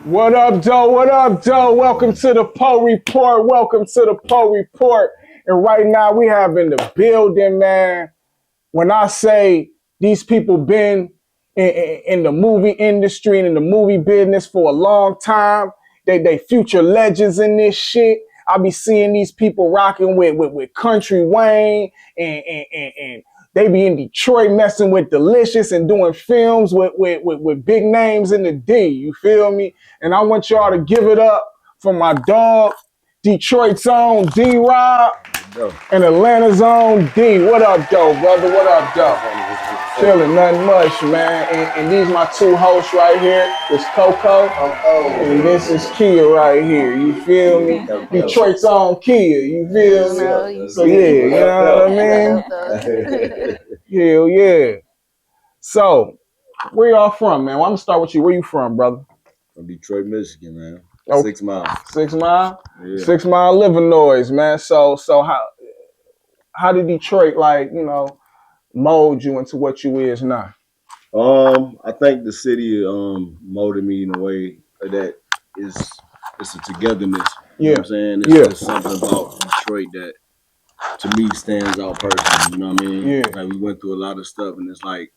What up, Joe? What up, Joe? Welcome to the Poe Report. Welcome to the Poe Report. And right now we have in the building, man. When I say these people been in the movie industry and in the movie business for a long time, they future legends in this shit. I be seeing these people rocking with Country Wayne and they be in Detroit messing with Deelishis and doing films with big names in the D. You feel me? And I want y'all to give it up for my dog, Detroit's own D-Rob and Atlanta's own D. What up, though, brother? What up, though? Chilling, nothing much, man. And these my two hosts right here. This Coco, and this is Kia right here. You feel me? Detroit's own Kia. You feel me? So yeah, you know what I mean? Hell yeah. So, where y'all from, man? Well, I'm gonna start with you. Where you from, brother? From Detroit, Michigan, man. Oh, 6 miles. 6 Mile? Yeah. 6 Mile Illinois, man. So how did Detroit, mold you into what you is now? I think the city molded me in a way that it's a togetherness. You know what I'm saying? It's something about Detroit that to me stands out personally. You know what I mean? Yeah. Like we went through a lot of stuff, and it's like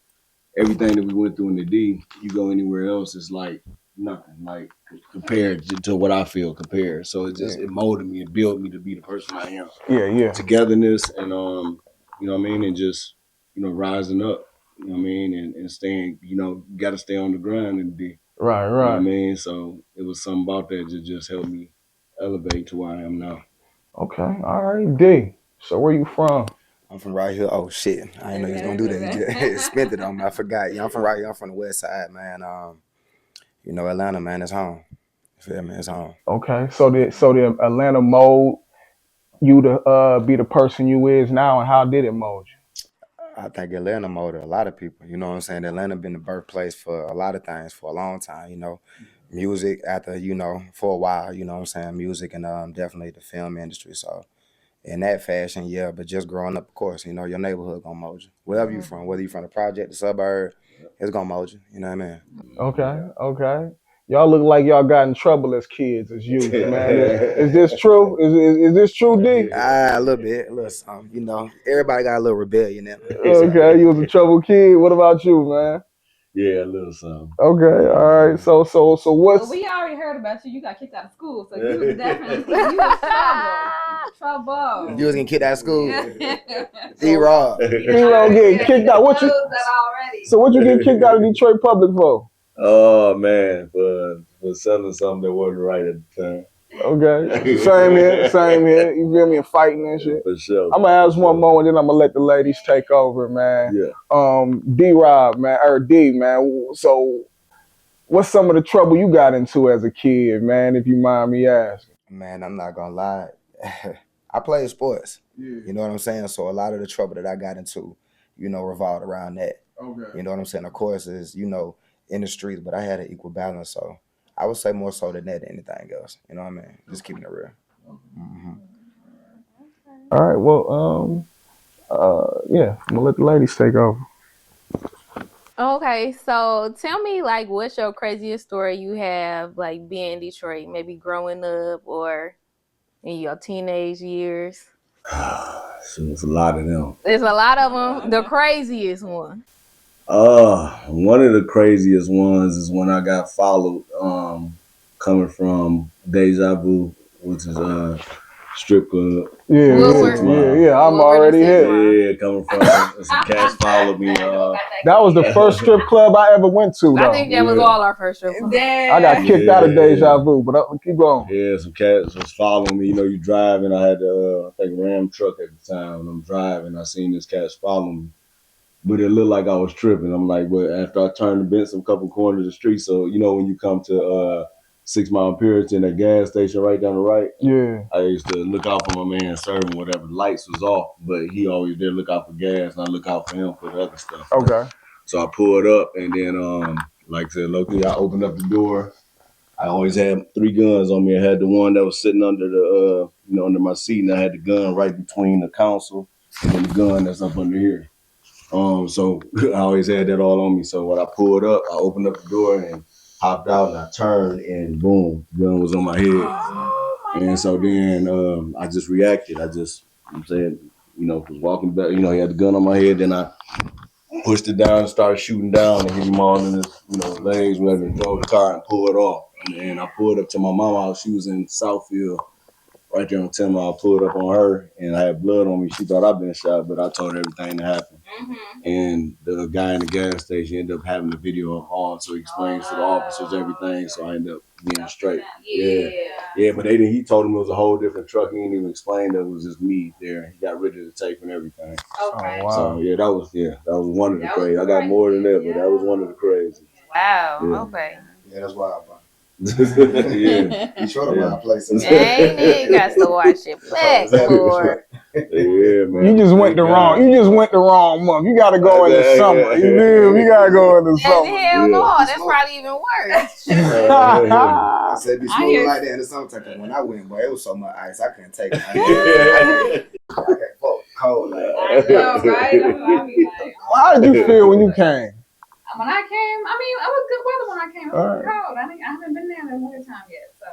everything that we went through in the D, you go anywhere else, it's like nothing. Like compared to what I feel compared. So it molded me and built me to be the person I am. Yeah. Togetherness and you know what I mean, and just, rising up. You know what I mean? And staying, you gotta stay on the grind and be. Right. You know what I mean? So it was something about that that just helped me elevate to where I am now. Okay. All right, D. So where you from? I'm from right here. Oh shit! I didn't know you was gonna do that. You just spent it on me. I forgot. Yeah, I'm from right here. I'm from the west side, man. Atlanta, man, it's home. You feel me? It's home. Okay. So the Atlanta mold you to be the person you is now, and how did it mold you? I think Atlanta molded a lot of people. You know what I'm saying? Atlanta been the birthplace for a lot of things for a long time. Music after for a while. You know what I'm saying? Music and definitely the film industry. So. In that fashion, yeah, but just growing up, of course, your neighborhood gonna mold you. Wherever you from, whether you from the project, the suburb, it's gonna mold you. You know what I mean? Okay. Y'all look like y'all got in trouble as kids, as youth, man. Is this true? Is this true, D? A little bit, a little something. Everybody got a little rebellion in them. Okay, you was a trouble kid. What about you, man? Yeah, a little something. Okay, all right. So what's? Well, we already heard about you. You got kicked out of school, so you was definitely you was trouble. You was getting kicked out of school. D-Rob. D-Rob getting kicked out. So what you get kicked out of Detroit Public for? Oh man, for selling something that wasn't right at the time. Okay. Same here. You feel me? And fighting and shit. For sure. I'm gonna ask one more and then I'm gonna let the ladies take over, man. Yeah. D-Rob, man, or D, man. So what's some of the trouble you got into as a kid, man, if you mind me asking? Man, I'm not gonna lie. I played sports. Yeah. You know what I'm saying? So a lot of the trouble that I got into, revolved around that. Okay. You know what I'm saying? Of course, is, in the streets, but I had an equal balance. So I would say more so than that than anything else. You know what I mean? Just keeping it real. Mm-hmm. All right. Well, I'm gonna let the ladies take over. Okay, so tell me, what's your craziest story you have, being in Detroit, maybe growing up or in your teenage years? There's a lot of them. There's a lot of them. The craziest one. One of the craziest ones is when I got followed, coming from Deja Vu, which is a strip club. Yeah. I'm already here. Yeah, coming from some cats followed me. That was the first strip club I ever went to, though. I think that was all our first strip club. I got kicked out of Deja Vu, but keep going. Yeah, some cats was following me. You driving. I had I think Ram truck at the time. When I'm driving, I seen this cat following me. But it looked like I was tripping. I'm like, but after I turned the bent some couple corners of the street, so when you come to 6 Mile Puritan, that gas station right down the right. Yeah. I used to look out for my man serving whatever. The lights was off, but he always there look out for gas, and I look out for him for the other stuff. Okay. So I pulled up, and then like I said, locally, I opened up the door. I always had 3 guns on me. I had the one that was sitting under the under my seat, and I had the gun right between the console and then the gun that's up under here. So I always had that all on me. So when I pulled up, I opened up the door and hopped out and I turned and boom, the gun was on my head. Oh, my And so God. then I just reacted. I'm saying, was walking back, he had the gun on my head, then I pushed it down and started shooting down and hit him all in his, legs, whatever, and drove the car and pulled off. And I pulled up to my mama house. She was in Southfield, right there on 10 Mile. I pulled up on her and I had blood on me. She thought I'd been shot, but I told her everything that happened. And the guy in the gas station ended up having the video of all, so he explains to the officers everything. So I ended up being straight. Yeah, but he told him it was a whole different truck. He didn't even explain that it was just me there. He got rid of the tape and everything. Okay. Oh, wow. So that was one of the crazy. I got more than that, but that was one of the crazy. Wow. Yeah. Okay. Yeah, that's wild, bro. Yeah. Detroit of my places. Ain't it? Got to watch it back, Lord. Yeah, man. You just went the wrong. You just went the wrong month. You got to go in the summer. You feel me? You got to go in the Hell summer. no, that's probably even worse. I said, be I hear- smoking like that in the summertime. When I went, boy, it was so much ice, I couldn't take it. I can't fuck cold. Like, I know, right? That's what I be like. How did you feel when you came? When I came, I mean, it was good weather when I came. It was All right. cold. I haven't been there in the winter time yet, so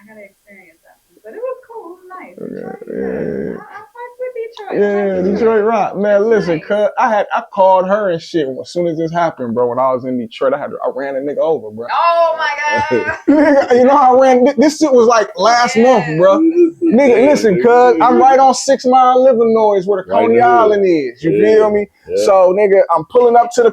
I gotta experience that. But it was cool. It was nice. Detroit, I fucked with Detroit. Yeah, Detroit rock, man. Listen, cuz I called her and shit as soon as this happened, bro. When I was in Detroit, I ran a nigga over, bro. Oh my God. Nigga, you know I ran this shit was like last month, bro. Nigga, listen, cuz I'm right on 6 Mile, Illinois, where the Right Coney there. Island is. You Yeah. feel me? Yeah. So, nigga, I'm pulling up to the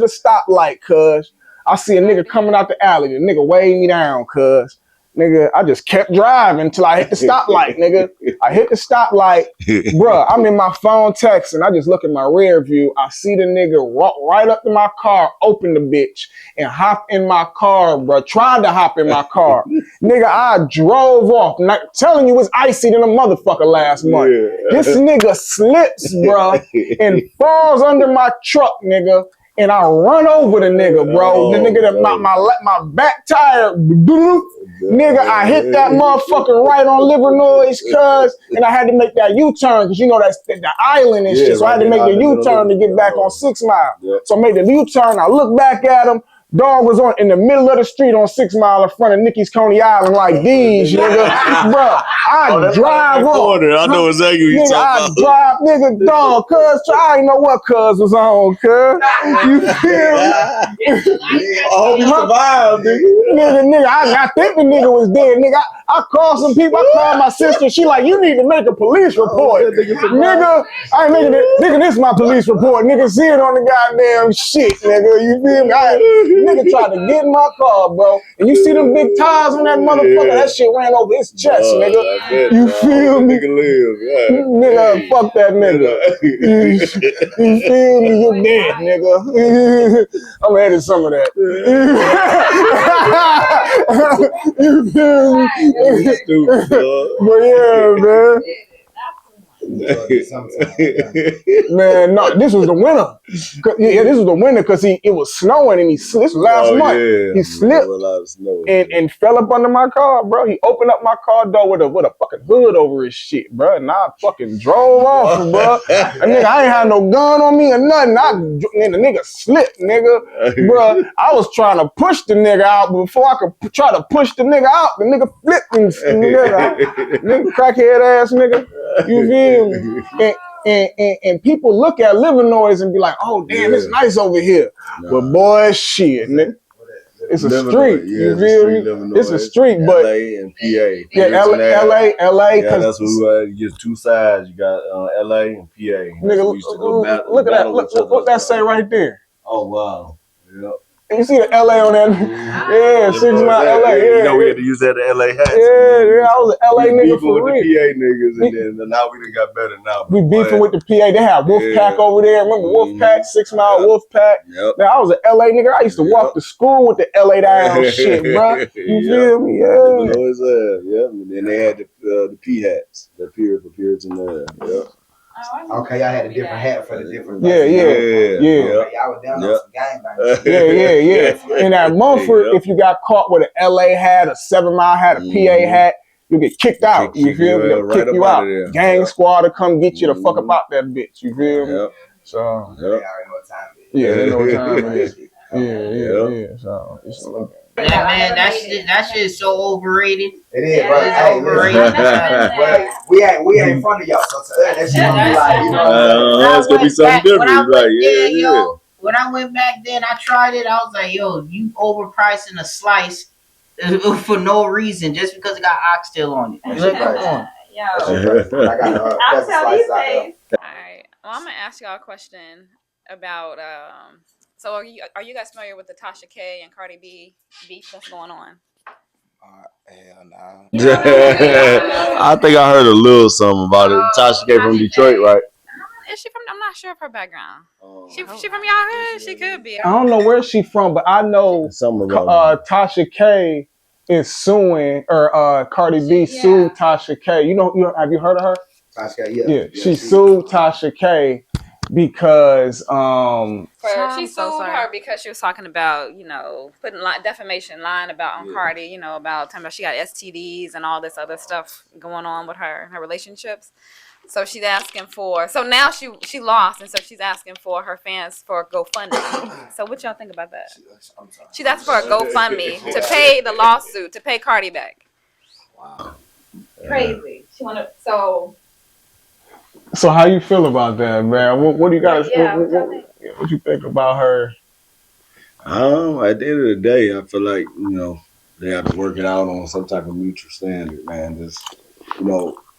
stoplight, cuz I see a nigga coming out the alley. The nigga weighed me down, cuz. Nigga, I just kept driving until I hit the stoplight, nigga. I hit the stoplight, bruh. I'm in my phone texting. I just look at my rear view. I see the nigga walk right up to my car, open the bitch, and hop in my car, bruh. Tried to hop in my car. Nigga, I drove off. Not telling you it's icy than a motherfucker last month. Yeah. This nigga slips, bruh, and falls under my truck, nigga. And I run over the nigga, bro. The nigga that my back tire, nigga, I hit that motherfucker right on Livernois, cuz, and I had to make that U-turn, cause you know that's the island and shit. So I had to make the U-turn to get back on 6 Mile. Yeah. So I made the U-turn. I look back at him. Dog was in the middle of the street on 6 Mile in front of Nikki's Coney Island like these, nigga. Bro, I drive up. I know exactly what you're Nigga, I talking about. drive, nigga, dog, cuz, I didn't know what cuz was on, cuz. You feel me? I hope you survived, nigga. Nigga, I think the nigga was dead, nigga. I called some people, I called my sister, she like, you need to make a police report. Nigga, I ain't making it, nigga, this is my police report. Nigga, see it on the goddamn shit, nigga, you feel me? Nigga tried to get in my car, bro. And you see them big tires on that motherfucker, that shit ran over his chest, nigga. You feel me? Nigga live, yeah. Nigga, fuck that nigga. You feel me? You dead, nigga. I'm gonna edit some of that. You feel me? Stupid, dog. But yeah, man. Man, no, this was the winter. Yeah, this was the winter because it was snowing and this was last month. Yeah. He slipped A lot of snow. and fell up under my car, bro. He opened up my car door with a fucking hood over his shit, bro. And I fucking drove off, bro. And nigga, I ain't had no gun on me or nothing. And the nigga slipped, nigga. Bro, I was trying to push the nigga out, but before I could try to push the nigga out, the nigga flipped and nigga crackhead ass nigga. You feel me? And people look at Livernois and be like, oh damn, it's nice over here. But boy, shit, nigga. It's a street. You feel me? It's a street, but LA and PA. yeah, LA. Yeah, that's what you get two sides. You got LA and PA. Nigga, We used to go look at that. Look what that say right there. Oh wow. Yeah. You see the LA on that? Yeah, 6 Mile LA. Yeah, you know we had to use that LA hats. Yeah, I was an LA nigga for with real. the PA niggas, and then now we done got better now. We beefing with the PA. They had Wolfpack over there. Remember Wolfpack? 6 Mile Wolfpack. Yep. Now I was an LA nigga. I used to walk to school with the LA down shit, bro. You feel me? Yeah. Yep. And then they had the P hats, the appearance in there. Yep. okay, y'all had a different hat for the different. Yeah. Okay, y'all was down on some gangbangers. Yeah. In that Mumford, if you got caught with an LA hat, a 7 Mile hat, a PA hat, you get kicked out. You feel me? They'll kick you out. Gang squad to come get you the fuck up out that bitch. You feel me? Yep. So They already know what time it is. yeah, they know what time it is. Yeah. So it's a little. Yeah, man, that shit is so overrated. It is, Yeah, bro. it's Hey, overrated. listen, we ain't from the y'all, so to us, that shit gonna be like, you know what I'm saying? It's gonna be something different. When I Like, went there, yo, when I went back then, I tried it. I was like, yo, you overpricing a slice for no reason just because it got oxtail on it. That Like, shit come crazy. on. Yo, I got I'll tell these days. All right. Well, I'm gonna ask y'all a question about. So are you guys familiar with the Tasha K and Cardi B beef that's going on? Hell nah. I think I heard a little something about it. Tasha came from Detroit, right? Is she from? I'm not sure of her background. She from y'all hood? She could be. I don't know where she from, but I know Tasha K is suing, or Cardi B sued Tasha K. Have you heard of her? Tasha, Yeah, she sued Tasha K because She sued her because she was talking about, putting defamation, lying about on Cardi, about talking about she got STDs and all this other stuff going on with her relationships. So she's asking for. So now she lost, and so she's asking for her fans for a GoFundMe. So what y'all think about that? She's asking for a GoFundMe to pay the lawsuit, to pay Cardi back. Wow. Crazy. She wanna So how you feel about that, man? What do you guys? What you think about her? At the end of the day, I feel like they have to work it out on some type of mutual standard, man. Just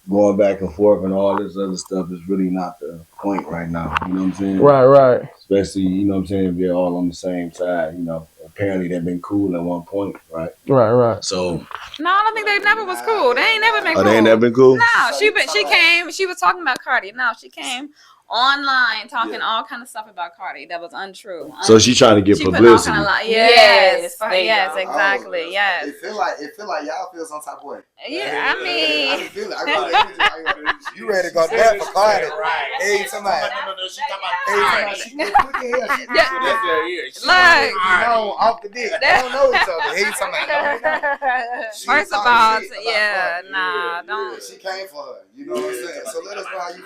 going back and forth and all this other stuff is really not the point right now. You know what I'm saying? Right. Especially, you know what I'm saying, if they're all on the same side. Apparently they've been cool at one point, right? Right. So no, I don't think they never was cool. They ain't never been cool. They ain't never been cool? No, she was talking about Cardi. No, she came online talking all kind of stuff about Cardi that was untrue. So she trying to get publicity. Yes, exactly. Yes. It feel like y'all feel some type of way. Yeah, I mean, I feel it. You ready to go back for Cardi? Right. Hey, somebody. Look, off the dick. They don't know each other. Hey, somebody. First of all, don't. She came for her. You know what I'm saying? So let us know how you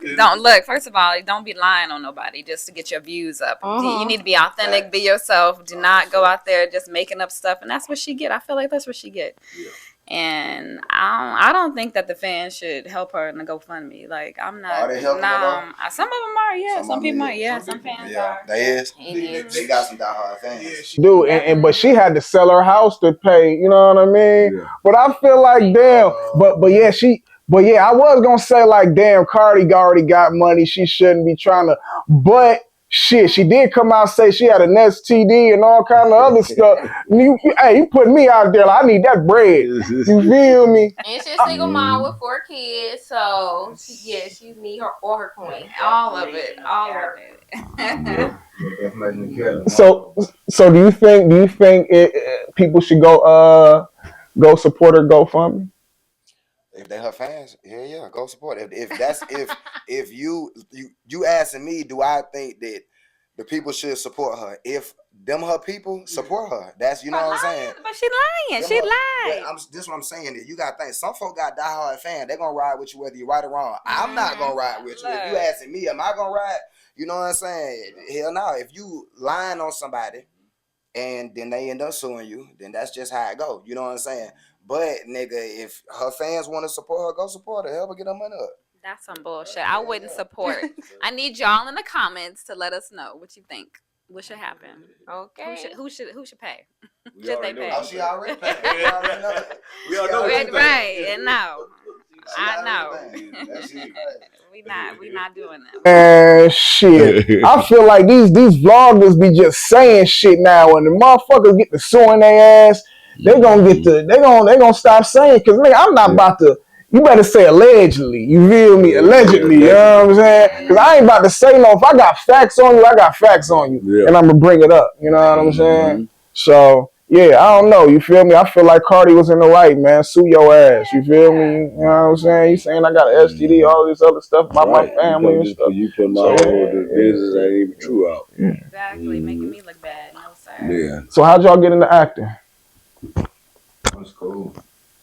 feel. Look. First of all, don't be lying on nobody just to get your views up. You need to be authentic, be yourself. Do not go out there just making up stuff, and that's what she get. I feel like that's what she get. Yeah. And I don't think that the fans should help her in the GoFundMe. Like, I'm not. Are they helping her? Some of them are. Yeah. Some people are. Yeah. Some fans are. They is. They got some diehard fans. Dude, but she had to sell her house to pay. You know what I mean? Yeah. But I feel like damn. But yeah, I was gonna say like damn, Cardi already got money. She shouldn't be trying to. But shit, she did come out and say she had an STD and all kind of other stuff. You put me out there. Like, I need that bread. You feel me? And she's a single mom with 4 kids, so she need her or her coin. All of it. So do you think people should go support her GoFundMe? If they her fans, yeah, go support. If you asking me, do I think that the people should support her? If them her people support her, that's what I'm saying. But she lying. She lied. This is what I'm saying. That you gotta think. Some folk got diehard fans. They gonna ride with you whether you right or wrong. I'm not gonna ride with you. If you asking me, am I gonna ride? You know what I'm saying? Hell no. If you lying on somebody and then they end up suing you, then that's just how it go. You know what I'm saying? But nigga, if her fans want to support her, go support her. Help her get her money up. That's some bullshit. I wouldn't support. I need y'all in the comments to let us know what you think. What should happen? Okay. Who should pay? Should they pay? Oh, she already paid. We all know. Right. And no. I know. We not doing that. And shit. I feel like these vloggers be just saying shit now, and the motherfuckers get to suing their ass. They gonna stop saying, cause nigga, I'm not about to. You better say allegedly. You feel me? Allegedly. You know what I'm saying? Cause I ain't about to say no. If I got facts on you, I got facts on you, and I'm gonna bring it up. You know what I'm saying? So yeah, I don't know. You feel me? I feel like Cardi was in the right, man. Sue your ass. You feel me? You know what I'm saying? You saying I got an STD, all this other stuff about my family and stuff. You put my whole business ain't even true out. Exactly, making me look bad. No sir. Yeah. So how'd y'all get into acting? Went to school.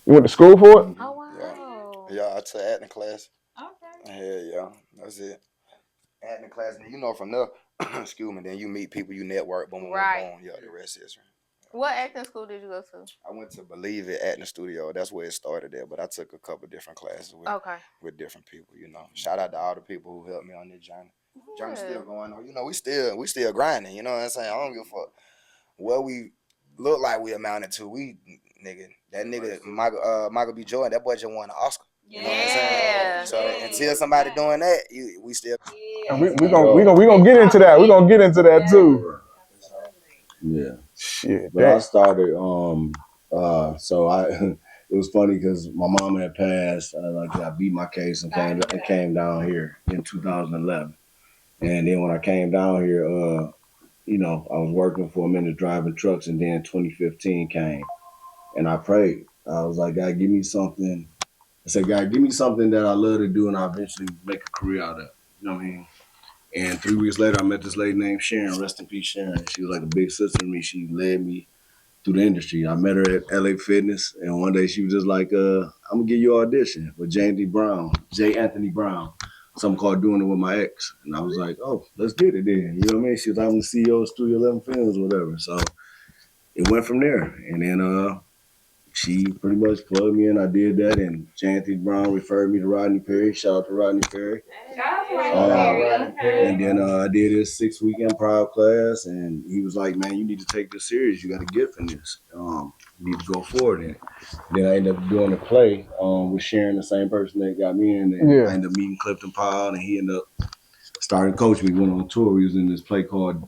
You went to school for it? Oh wow. Yeah, I took acting class. Okay. Hell yeah, that's it. Acting class, and from there, excuse me, then you meet people, you network, boom, boom, Right. boom. Yeah, the rest is. What acting school did you go to? I went to Believe It Acting Studio. That's where it started there. But I took a couple different classes with different people. You know, shout out to all the people who helped me on this journey. Journey's still going on. You know, we still grinding. You know what I'm saying? I don't give a fuck what we look like we amounted to. That nigga Michael B. Jordan, that boy just won an Oscar. You know what I'm saying? So until somebody doing that, we still. And we gonna get into that. We gonna get into that too. Yeah. Shit. But I started. So I. It was funny because my mom had passed. I beat my case and came down here in 2011. And then when I came down here, you know, I was working for a minute driving trucks, and then 2015 came, and I prayed. I was like, God, give me something. I said, God, give me something that I love to do, and I eventually make a career out of. You know what I mean? And 3 weeks later, I met this lady named Sharon. Rest in peace, Sharon. She was like a big sister to me. She led me through the industry. I met her at LA Fitness, and one day she was just like, I'm gonna give you an audition with J. Anthony Brown. Something called Doing It With My Ex. And I was like, oh, let's get it then. You know what I mean? She was like, I'm the CEO of Studio 11 Films or whatever. So it went from there. And then she pretty much plugged me in. I did that, and J. Anthony Brown referred me to Rodney Perry. Shout out to Rodney Perry. And then I did this 6-week improv class, and he was like, man, you need to take this serious. You got a gift in this. You need to go forward in it. Then I ended up doing a play with Sharon, the same person that got me in. And I ended up meeting Clifton Powell, and he ended up starting to coach me. We went on tour. We was in this play called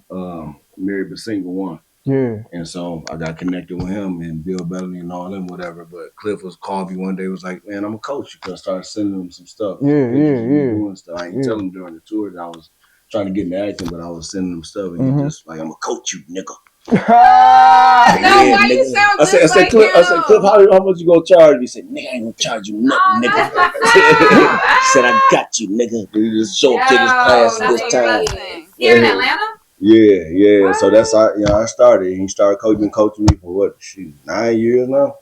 Married but Single One. Yeah. And so I got connected with him and Bill Bellamy and all them, whatever. But Cliff was called me one day, was like, man, I'm a coach. You gotta start sending him some stuff. Doing stuff. I didn't tell him during the tour that I was trying to get into acting, but I was sending him stuff, and he just like, I'm a coach you, nigga. Why you sound just I said, Cliff, how much you gonna charge? He said, nigga, I ain't gonna charge you nothing, nigga. He said, I got you, nigga. He just showed up to this class this time. Here in Atlanta? Yeah. So that's how I started. He started coaching me for what? 9 years now.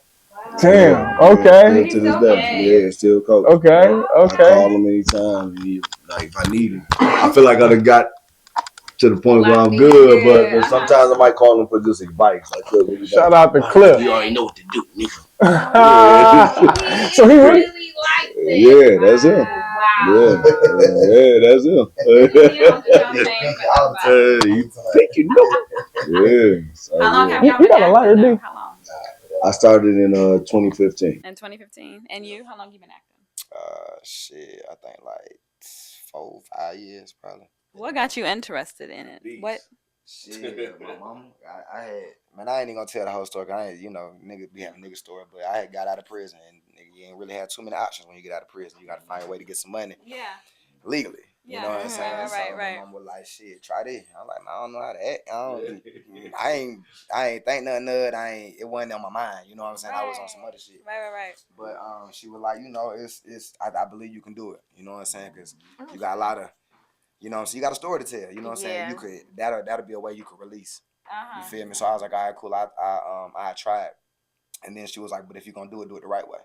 Damn. Okay. Still to this day. Yeah, still coach. Okay. I call him anytime. If I need him. I feel like I done got to the point where I'm good, but sometimes I might call him for just advice. Like, shout out to Cliff. You already know what to do, nigga. So he really likes it. Yeah, that's him. Wow. Yeah, that's him. You think you know? Yeah. So, how long have you got a lighter, dude? How long? I started in 2015. In 2015, and you? How long you been acting? Shit, I think like 4, 5 years probably. What got you interested in it? What? Shit, my mama. I had, man, I ain't even gonna tell the whole story. I ain't, nigga be having nigga story, but I had got out of prison, and nigga, you ain't really had too many options when you get out of prison. You gotta find a way to get some money. Yeah. Legally. You know what I'm saying? Right. My mom was like, shit, try this. I'm like, man, I don't know how to act. I ain't think nothing of it. It wasn't on my mind. You know what I'm saying? I was on some other shit. Right. But she was like, I believe you can do it. You know what I'm saying? Because you got a lot of, so you got a story to tell. You know what I'm saying? You could, that'll be a way you could release. You feel me? So I was like, all right, cool. I tried. And then she was like, but if you're gonna do it the right way.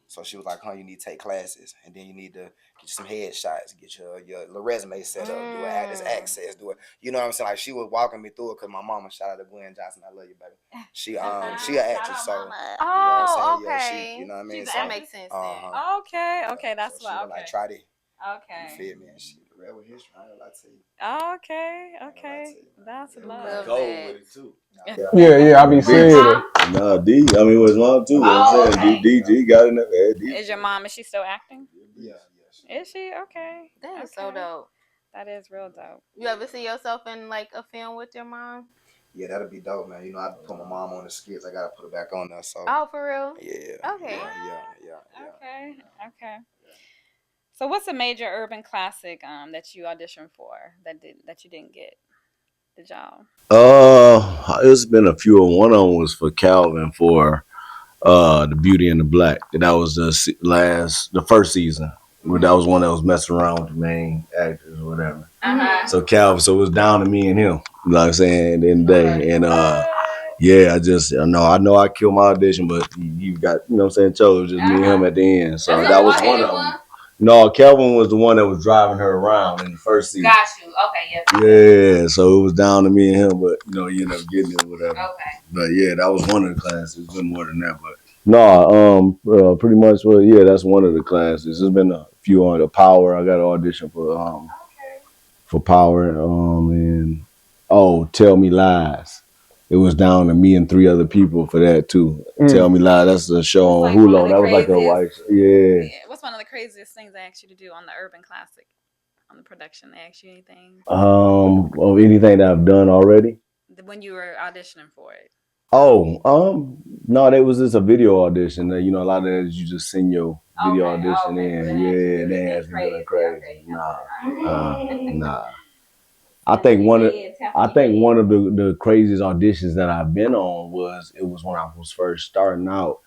So she was like, you need to take classes, and then you need to get you some headshots, get your little resume set up, do it, this access, do it. You know what I'm saying? Like, she was walking me through it, because my mama, shout out to Gwen Johnson, I love you, baby. She an actress, so. Okay. You know what I mean? That makes sense then. Okay, that's so why. Okay. Like, try it. Okay. You feel me? And she the real history. I ain't gonna lie to you. Okay. That's love. Go with it too. Yeah, I be seeing it. No, D. I mean, was mom too. I'm saying DG got in there. Is your mom? Is she still acting? Yeah. Is she? Okay. That is so dope. That is real dope. You ever see yourself in like a film with your mom? Yeah, that'd be dope, man. I put my mom on the skits. I gotta put her back on there. So. Oh, for real? Yeah. Okay. Yeah. Okay. So, what's a major urban classic that you auditioned for that you didn't get the job? It's been a few. One of them was for Calvin for The Beauty and the Black. That was the first season. That was one that was messing around with the main actors or whatever. So Calvin, so it was down to me and him. You know what I'm saying? At the end of the day, and I know I killed my audition, but you got, you know what I'm saying, chose just me and him at the end. So that was one of them. No, Kelvin was the one that was driving her around in the first season. Got you. Okay, yes. Yeah, so it was down to me and him, but he ended up getting it, whatever. Okay. But yeah, that was one of the classes. It's been more than that, but no, pretty much. Well, yeah, that's one of the classes. There's been a few on the Power. I got an audition for Power, and Tell Me Lies. It was down to me and 3 other people for that too. Tell Me Lies. That's a show on Hulu. That was like a white. Yeah. What's one of the craziest things they asked you to do on the Urban Classic? On the production, they asked you anything? Of anything that I've done already. When you were auditioning for it. No, that was just a video audition. A lot of that is you just send your video audition in. Yeah, they asked me doing crazy. Nah. I think one of the craziest auditions that I've been on was when I was first starting out,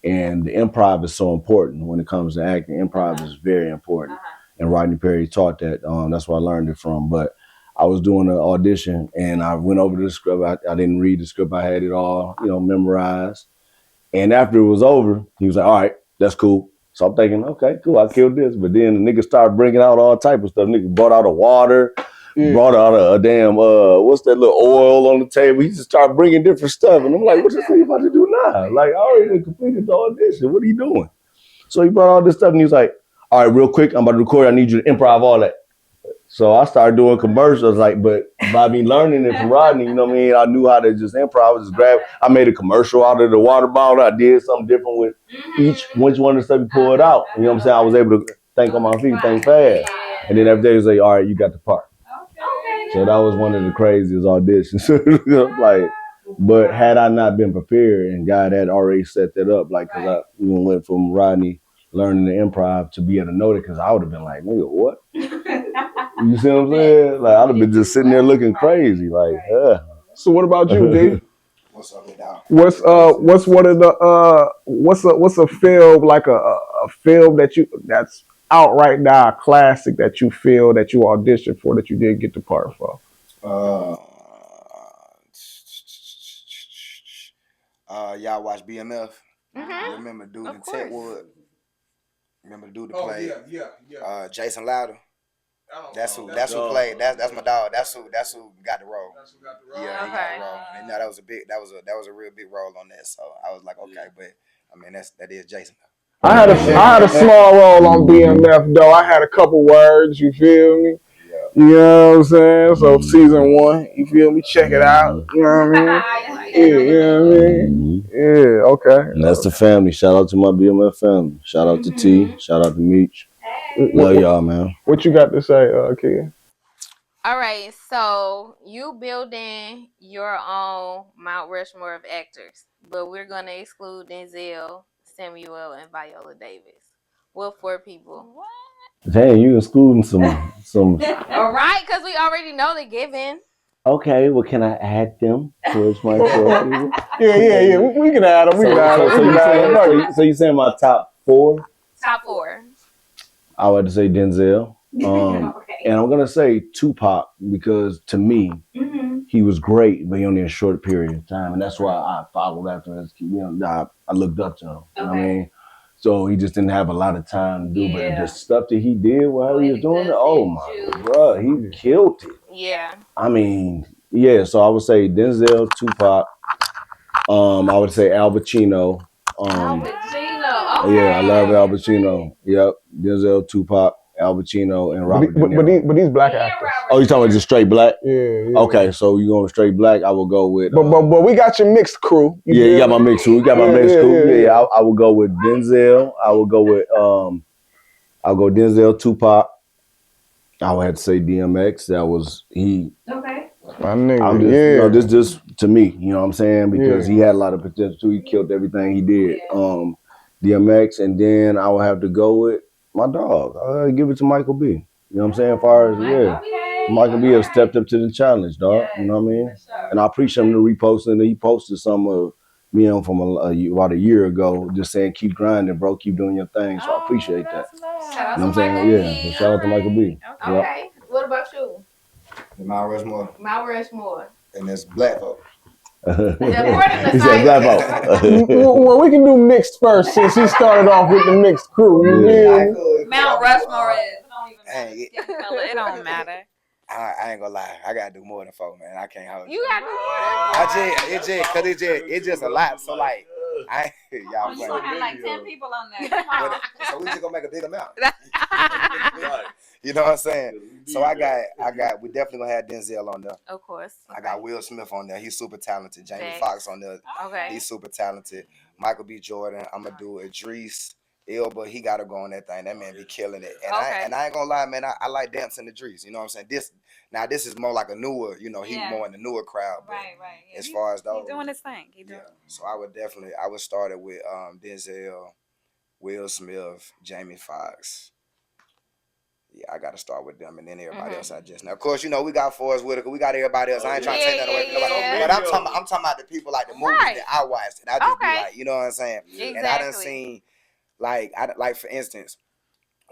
and the improv is so important when it comes to acting. Improv is very important, and Rodney Perry taught that. That's where I learned it from. But I was doing an audition, and I went over the script. I didn't read the script. I had it all, memorized. And after it was over, he was like, "All right, that's cool." So I'm thinking, okay, cool, I killed this. But then the nigga started bringing out all type of stuff. Nigga brought out a water, brought out a damn, what's that little oil on the table? He just started bringing different stuff. And I'm like, what this thing about to do now? Like, I already completed the audition. What are you doing? So he brought all this stuff, and he was like, all right, real quick, I'm about to record. I need you to improv all that. So I started doing commercials, but by me learning it from Rodney, you know what I mean? I knew how to just improv, just grab. I made a commercial out of the water bottle. I did something different with which one of the stuff you pulled out. You know what I'm saying? I was able to think on my feet, think fast. And then every day he was like, all right, you got the part. So that was one of the craziest auditions. But had I not been prepared and God had already set that up, because I went from Rodney learning the improv to be able to know it, because I would have been like, nigga, what? You see what I'm saying? Like, I'd have been just sitting there looking crazy, So what about you, D? What's up, now? What's one of the what's a film, like a film that's out right now, a classic that you feel that you auditioned for that you didn't get the part for? Y'all watch BMF? Remember dude in Tetwood? Remember the dude that played? Yeah. Jason Louder. That's who played. That's my dog. That's who got the role. Yeah, he got the role. And that was a real big role on that. So I was like, okay, but I mean that is Jason. I had a small role on BMF though. I had a couple words. You feel me? You know what I'm saying? So season 1, you feel me? Check it out. You know what I mean? Yeah, you know what I mean? Yeah, okay. And that's the family. Shout out to my BMF family. Shout out to T. Shout out to Meech. Love y'all, man. What you got to say, kid? All right, so you building your own Mount Rushmore of actors, but we're gonna exclude Denzel, Samuel, and Viola Davis. What 4 people? What? Dang, you excluding some. All right, because we already know the given. Okay, well, can I add them towards my 4 people? Yeah. We can add them. So you saying my top 4? Top 4. I would say Denzel. And I'm gonna say Tupac, because to me, he was great, but he only had a short period of time, and that's why I followed after him. I looked up to him. You know what I mean? So he just didn't have a lot of time to do, but the stuff that he did while he was doing it, oh my bro, he killed it. Yeah. I mean, yeah. So I would say Denzel, Tupac. I would say Al Pacino. Yeah, I love Al Pacino. Yep, Denzel, Tupac, Al Pacino, and Robert De Niro. But these black actors. Oh, you talking about just straight black? Yeah. Okay, so you going straight black? I will go with. But we got your mixed crew. You got my mixed crew. Yeah. I will go with Denzel. I will go with I'll go Denzel, Tupac. I would have to say DMX. That was he. Okay. My nigga, this just to me, you know what I'm saying? Because he had a lot of potential too. He killed everything he did. DMX, and then I would have to go with my dog. I'll give it to Michael B. You know what I'm saying? As far as Michael B has stepped up to the challenge, dog. You know what I mean? And I appreciate him reposting. He posted some of me from about a year ago, just saying keep grinding, bro, keep doing your thing. So I appreciate that. You know what I'm saying? Yeah. So shout out to Michael B. Okay. What about you? Mount Rushmore. Mount Rushmore. And it's black folk. He said black folk. Well, we can do mixed first since he started off with the mixed crew. You feel me? Mount Rushmore is. It don't matter. I ain't gonna lie. I gotta do more than 4, man. I can't hold You gotta do more it's just a lot. So like, y'all. You gonna have like 10 people on there. So we just gonna make a big amount. You know what I'm saying? So we definitely gonna have Denzel on there. Of course. I got Will Smith on there. He's super talented. Jamie Foxx on there. Okay. He's super talented. Michael B. Jordan. I'm gonna do Idris Elba. He gotta go on that thing. That man be killing it. And I ain't gonna lie, man. I like dancing Idris. You know what I'm saying? This is more like a newer. You know, he's more in the newer crowd. But right. Yeah. As far as those, he's doing his thing. So I would start it with Denzel, Will Smith, Jamie Foxx. Yeah, I got to start with them, and then everybody else. Now, of course, you know we got Forrest Whitaker, we got everybody else. I ain't trying to take that away from nobody, but I'm talking about the people like the movies that I watched, and I just be like, you know what I'm saying? Exactly. And I done seen like for instance,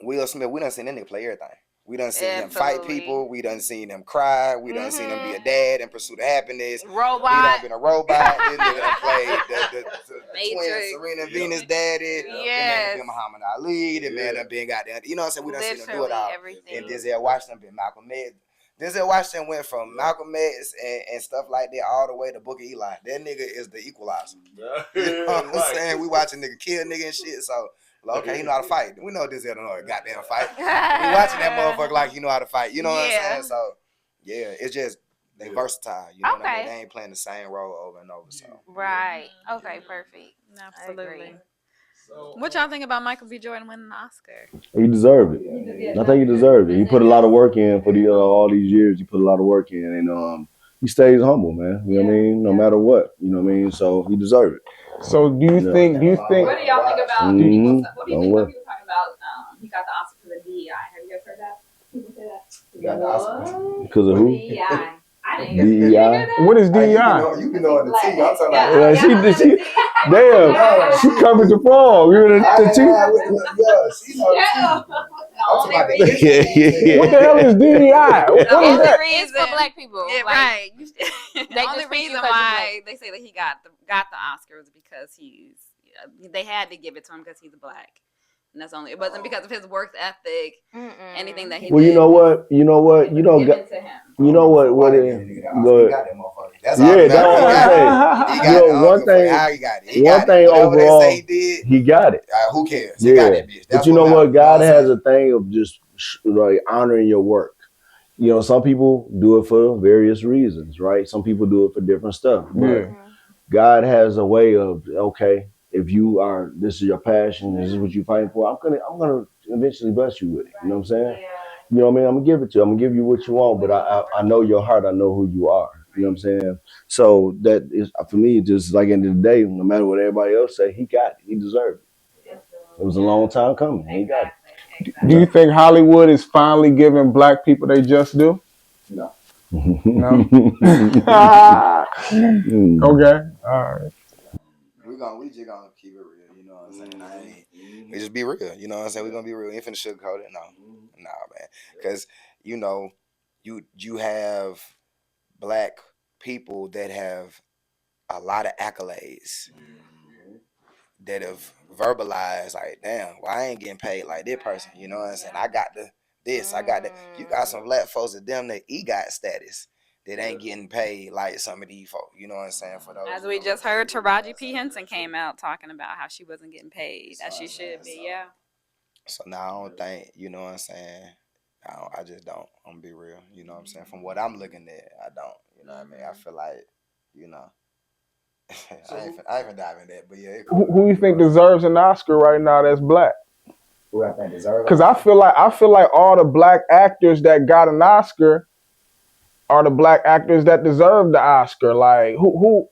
Will Smith. We done seen that nigga play everything. We done seen him fight people. We done seen him cry. We done seen him be a dad and pursue the happiness. Robot. He done been a robot. This nigga done played the twin Serena Venus daddy. Yes. The man been Muhammad Ali. The man done been goddamn. You know what I'm saying? We done seen him do it all. Everything. And Denzel Washington been Malcolm X. Denzel Washington went from Malcolm X and stuff like that all the way to Book of Eli. That nigga is the equalizer. You know what I'm saying? We watching nigga kill nigga and shit. So. Okay, he know how to fight. We know Denzel don't know how to goddamn fight. We watching that motherfucker like he know how to fight. You know what I'm saying? So, yeah, it's just they versatile. You know what I mean? They ain't playing the same role over and over. So. Right. Okay, perfect. Absolutely. What y'all think about Michael B. Jordan winning the Oscar? He deserved it. I think he deserved it. He put a lot of work in for all these years. He put a lot of work in, and he stays humble, man. You know what I mean? No matter what. You know what I mean? So he deserved it. So do you think? What do y'all think about? What do you think when people talking about? He got the Oscar for the DEI. Have you guys heard that? People say that. He got the Oscar because of who? DEI. I didn't DEI. What is DEI? You can know on the T. I'm talking about. She damn. She covered the fall. You know the T. What the hell is DEI? What is that? It's for black people. Yeah, like, right. The only reason why they say that he got the Oscar was because they had to give it to him because he's black. And that's only, it wasn't because of his work ethic, anything that he did. Well, you know what? You don't give it to him. You know what it is? That's all. That's what I'm saying. One thing overall, he got it. Who cares? He got that bitch. But you know what? God has a thing of just like honoring your work. You know, some people do it for various reasons, right? Some people do it for different stuff. But God has a way of, okay, if this is your passion, this is what you're fighting for, I'm gonna eventually bless you with it. You know what I'm saying? Yeah. You know what I mean? I'm gonna give it to you. I'm gonna give you what you want, but I know your heart. I know who you are. You know what I'm saying? So that is, for me, just like end of the day, no matter what everybody else say, he got it. He deserved it. It was a long time coming. He got it. Do you think Hollywood is finally giving black people they just do? No. No. Okay. All right. We just gonna keep it real, you know what I'm saying? We just be real, you know what I'm saying? We're gonna be real. We ain't finna sugarcoat it. No, man. Because, you know, you have black people that have a lot of accolades that have verbalized, like, damn, well, I ain't getting paid like this person, you know what I'm saying? I got this, I got that. You got some black folks that them that EGOT status that ain't getting paid like some of these folks, you know what I'm saying? For those, as we just heard, Taraji P. Henson came out talking about how she wasn't getting paid as she should be. So now I don't think, you know what I'm saying? I just don't. I'm gonna be real, you know what I'm saying? From what I'm looking at, I don't. You know what I mean? I feel like, you know, I ain't dive in that, but yeah. Who you think deserves an Oscar right now that's black? Who I think deserves? Because I feel like all the black actors that got an Oscar are the black actors that deserve the Oscar. Like who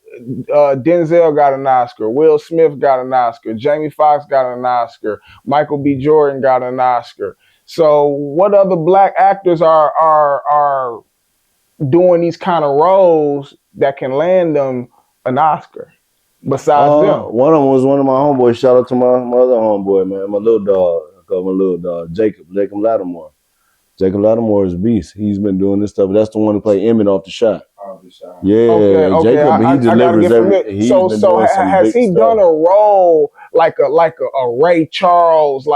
Denzel got an Oscar, Will Smith got an Oscar, Jamie Foxx got an Oscar, Michael B. Jordan got an Oscar. So what other black actors are doing these kind of roles that can land them an Oscar besides them? One of them was one of my homeboys. Shout out to my other homeboy, man, my little dog, Jacob Lattimore. Jacob Lattimore is a beast. He's been doing this stuff. That's the one who played Emmett off The Shot. Yeah, Jacob, he delivers every. So has he done a role like a Ray Charles,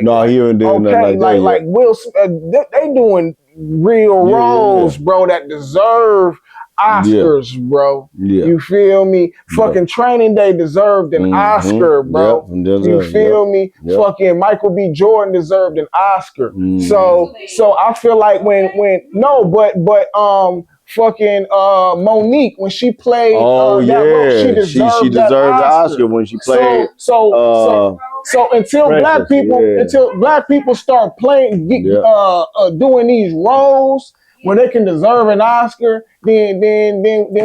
No, he didn't do nothing like Will Smith? They doing real roles, bro, that deserve Oscars, bro. Yeah. You feel me? Fucking Training Day deserved an Oscar, bro. You feel me? Fucking Michael B. Jordan deserved an Oscar. So I feel like when fucking Monique when she played that role, she deserved that Oscar when she played. So until black people start playing doing these roles where they can deserve an Oscar, then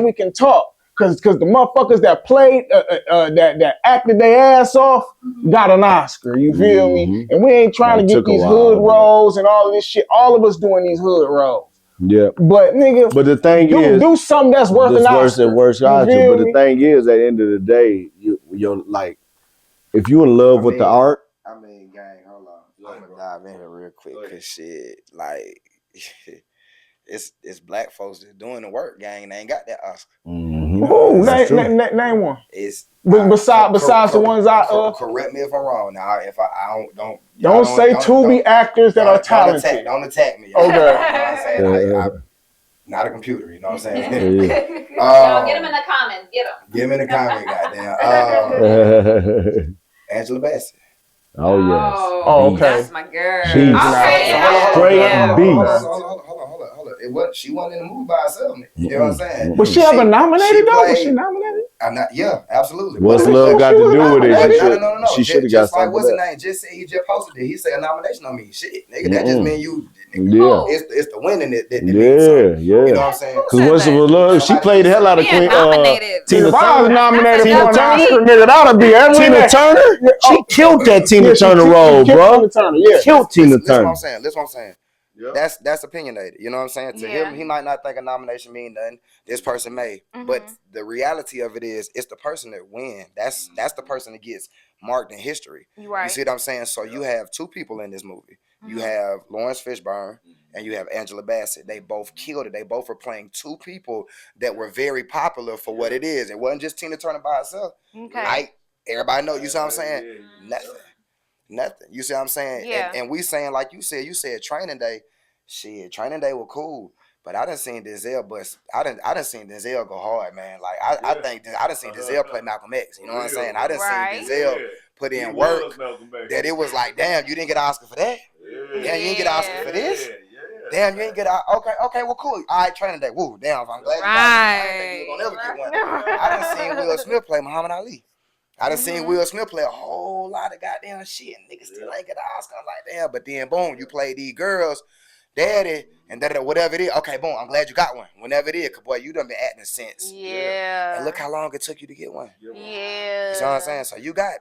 we can talk. Cause the motherfuckers that played that acted their ass off got an Oscar. You feel me? And we ain't trying to get these hood roles and all of this shit. All of us doing these hood roles. Yeah, but nigga, but the thing is, do something that's worth an Oscar. Worse Oscar. But the thing is, at the end of the day, you're like, if you in love with the art. I mean, gang, hold on. I'm gonna dive in here real quick, cause shit, like, it's black folks that doing the work, gang, and they ain't got that Oscar. Ooh, name one. It's besides the ones I correct me if I'm wrong. Now, if I don't say Tubi actors that are talented. Don't attack me. Okay. You know what I'm saying? I'm not a computer. You know what I'm saying? Get them in the comments. Get them in the comments, goddamn. Angela Bassett. Oh yes. Oh, okay. That's my girl. She's straight beast. Hold on. She wasn't in the movie by herself. You know what I'm saying? Was she ever nominated though? Was she nominated? Yeah, absolutely. What's love got to do with it? No. She should have got something. What's his name? Just said he just posted it. He said a nomination on me. Shit, nigga, that just mean you. Yeah. It's the winning that means something. You know what I'm saying? Because what's love? She played the hell out of Queen. Tina Turner nominated for an Oscar, nigga. That'll be everything. Tina Turner? She killed that Tina Turner role, bro. Killed Tina Turner. That's what I'm saying. Yep. That's opinionated. You know what I'm saying? To him, he might not think a nomination mean nothing. This person may. But the reality of it is, it's the person that wins. That's the person that gets marked in history. Right. You see what I'm saying? So you have two people in this movie. You have Lawrence Fishburne and you have Angela Bassett. They both killed it. They both were playing two people that were very popular for what it is. It wasn't just Tina Turner by herself. Okay. Everybody know. You see what I'm saying? Nothing. You see what I'm saying? Yeah. And we saying, like you said Training Day. Shit, Training Day was cool. But I done seen Denzel seen Denzel go hard, man. Like I think I done seen Denzel play Malcolm X. You know what I'm saying? I done seen Denzel put in work that it was like, damn, you didn't get an Oscar for that? Damn, you didn't get an Oscar for this? Damn, you ain't get an okay, well, cool. All right, Training Day. Woo, damn, I'm glad you got one. I didn't think you were gonna ever get one. I done seen Will Smith play Muhammad Ali. I done seen Will Smith play a whole lot of goddamn shit, and niggas still ain't get an Oscar. I'm like, damn, but then boom, you play these girls, daddy, and whatever it is. Okay, boom, I'm glad you got one. Whenever it is, cause boy, you done been acting since. Yeah. And look how long it took you to get one. Yeah. You know what I'm saying? So you got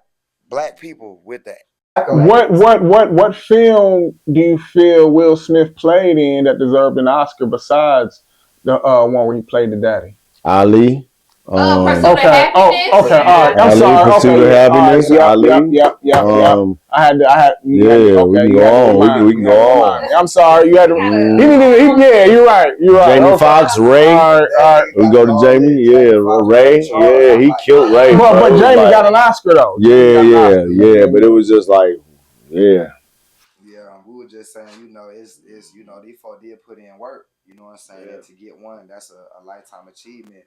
black people with that. What film do you feel Will Smith played in that deserved an Oscar besides the one where he played the daddy? Ali. Okay. All right. I'm sorry. Pursuit of Happiness. Ali. Yep. I had. Yeah, we can go on. We can go on. I'm sorry. You had to. Yeah, you're right. Jamie Foxx, Ray. All right. We go to Jamie. Yeah, Ray. Yeah, he killed Ray. But Jamie got an Oscar though. Yeah. But it was just like, Yeah, we were just saying, it's these folks did put in work. You know what I'm saying? And to get one, that's a lifetime achievement.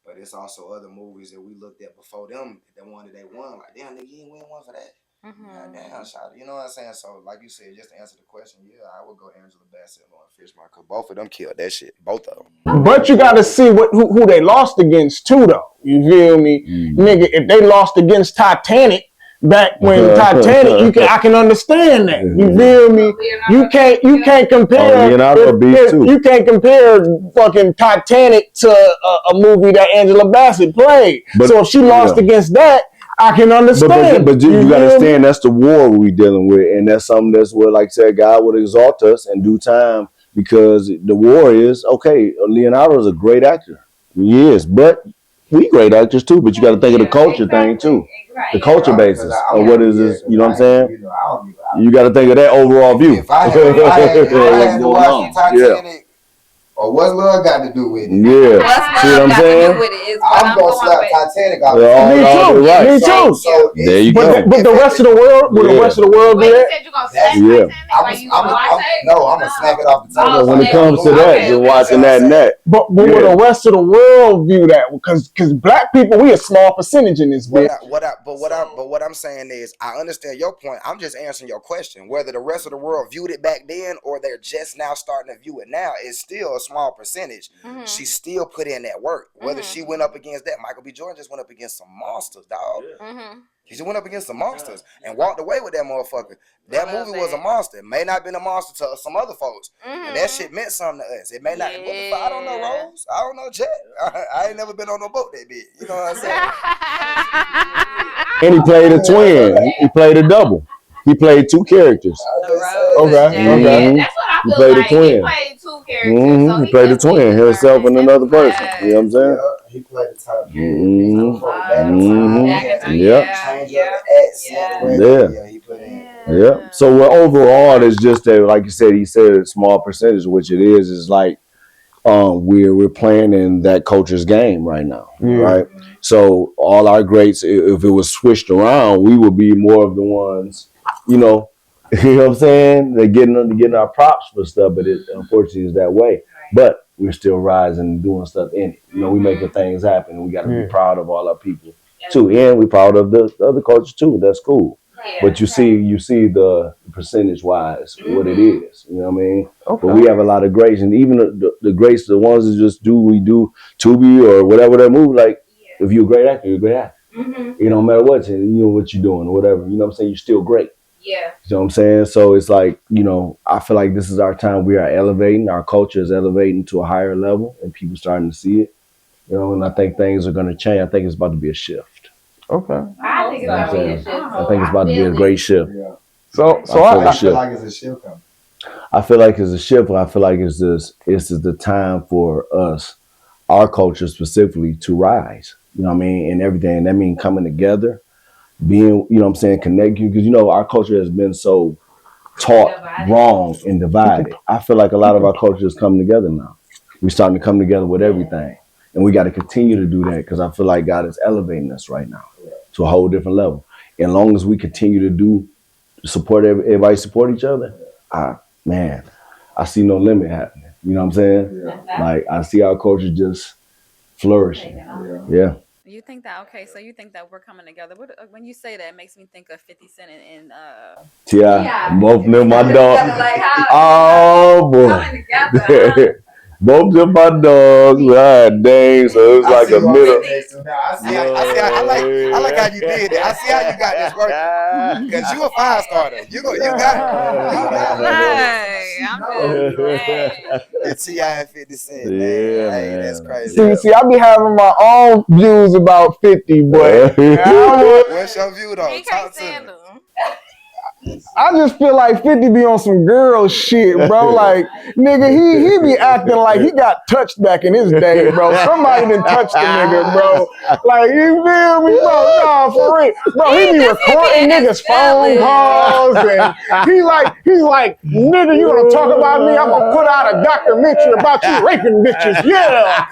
But it's also other movies that we looked at before them, the one that they won. Like, damn, nigga, you ain't win one for that. Damn, shot. You know what I'm saying? So, like you said, just to answer the question, I would go Angela Bassett and Lawrence Fishburne, because both of them killed that shit. Both of them. But you got to see who they lost against too, though. You feel me, nigga? If they lost against Titanic back when Titanic, I can understand that. You feel me? You can't compare. You can't compare fucking Titanic to a movie that Angela Bassett played. So if she lost against that, I can understand. But you got to understand that's the war we dealing with, and that's something that's what, like I said, God would exalt us in due time, because the war is okay. Leonardo is a great actor. He is, but we great actors too. But you got to think of the culture thing too. The culture basis of what is this, you know what I'm saying? You got to think of that overall view. If I had to watch Titanic Or what's love got to do with it? Yeah. See what I'm saying? I'm going to slap Titanic out. Me too. Right. Me too. So there you go. But the rest of the world, will the rest of the world do that? I'm going to snap it off the table. When it comes to that, just watching that net. But will the rest of the world view that? Because black people, we a small percentage in this bitch. What I'm saying is, I understand your point. I'm just answering your question. Whether the rest of the world viewed it back then or they're just now starting to view it now, it's still a small percentage. She still put in that work. Whether she went up against that, Michael B. Jordan just went up against some monsters, dog. He just went up against some monsters and walked away with that motherfucker. That movie was a monster. It may not have been a monster to some other folks. And that shit meant something to us. It may not. I don't know, Rose. I don't know, Jet. I ain't never been on no boat that big. You know what I'm saying? And he played a twin. He played a double. He played two characters. Okay. That's what I He feel played like. a twin. He played two characters. So he played a twin, himself and another person. You know what I'm saying? He played the top. Yeah. So overall, it's just that, like you said, he said a small percentage, which it is like we're playing in that culture's game right now, right? So all our greats, if it was switched around, we would be more of the ones, you know what I'm saying? They're getting our props for stuff, but it unfortunately is that way. But we're still rising and doing stuff in it. You know, we making things happen, and we got to be proud of all our people too, and we're proud of the other culture too. That's cool. But you see the percentage wise what it is. You know what I mean? Okay. But we have a lot of greats, and even the greats, the ones that just we do Tubi or whatever that move. Like if you're a great actor, you're a great actor. It don't matter what you know what you're doing or whatever. You know what I'm saying? You're still great. Yeah. You know what I'm saying? So it's like, you know, I feel like this is our time. We are elevating. Our culture is elevating to a higher level, and people starting to see it. You know, and I think things are going to change. I think it's about to be a shift. Okay. I think it's about to be a shift. I think it's about to be a great shift. Yeah. So I feel like it's a shift coming. I feel like it's a shift. I feel like it's the time for us, our culture specifically, to rise. You know what I mean? And everything. And that means coming together, being, you know what I'm saying, connecting. Because, you know, our culture has been so taught wrong and divided. I feel like a lot of our culture is coming together now. We're starting to come together with everything. And we got to continue to do that because I feel like God is elevating us right now to a whole different level. And as long as we continue to support everybody support each other, I see no limit happening. You know what I'm saying? Yeah. Like I see our culture just flourishing. Yeah. You think that, okay, so you think that we're coming together. When you say that, it makes me think of 50 Cent and T.I. Both of them my dogs. Like oh, boy. Both of my dogs. God dang. So it's like a middle. I like how you did it. I see how you got this working. Because you a fire starter. You got it. I'm just T.I. and 50 Cent. Yeah, hey, that's crazy. See, I be having my own views about 50, but what's your view though? Talk to me. I just feel like 50 be on some girl shit, bro. Like, nigga, he be acting like he got touched back in his day, bro. Somebody done touched the nigga, bro. Like, you feel me, bro? Nah, for real. Bro, he be recording niggas' phone calls, and he's like, nigga, you gonna talk about me? I'm gonna put out a documentary about you raping bitches. Yeah.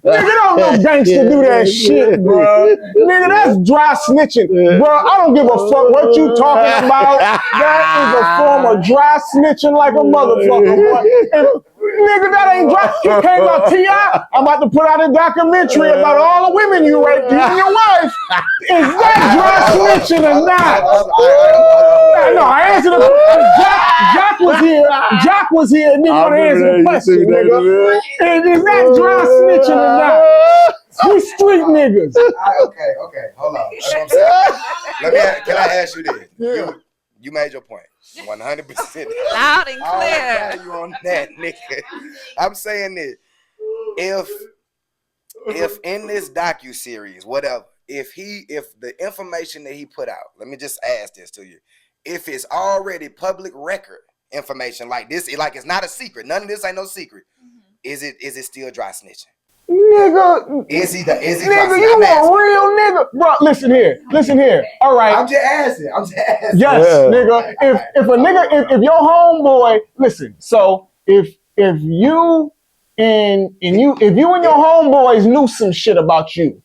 Nigga, don't no gangster do that shit, bro. Nigga, that's dry snitching. Bro, I don't give a fuck what you talking about. That is a form of dry snitching like a motherfucker, boy. And, nigga, that ain't dry. He came out T.I. I'm about to put out a documentary about all the women you raped, you and your wife. Is that dry snitching or not? No, I answered it. Jock was here. Jock was here and didn't want to answer the question, nigga. And is that dry snitching or not? We street niggas. Okay, hold on. Can I ask you this? You made your point. 100%. Loud and clear. You on that, nigga. I'm saying this. If in this docuseries, whatever, if the information that he put out, let me just ask this to you. If it's already public record information like this, like it's not a secret, none of this ain't no secret, is it still dry snitching? Nigga, is he nigga, you a real nigga, bro. Listen here. All right, I'm just asking. Yes, nigga. If a nigga, if your homeboy, listen. So if if you and your homeboys knew some shit about you,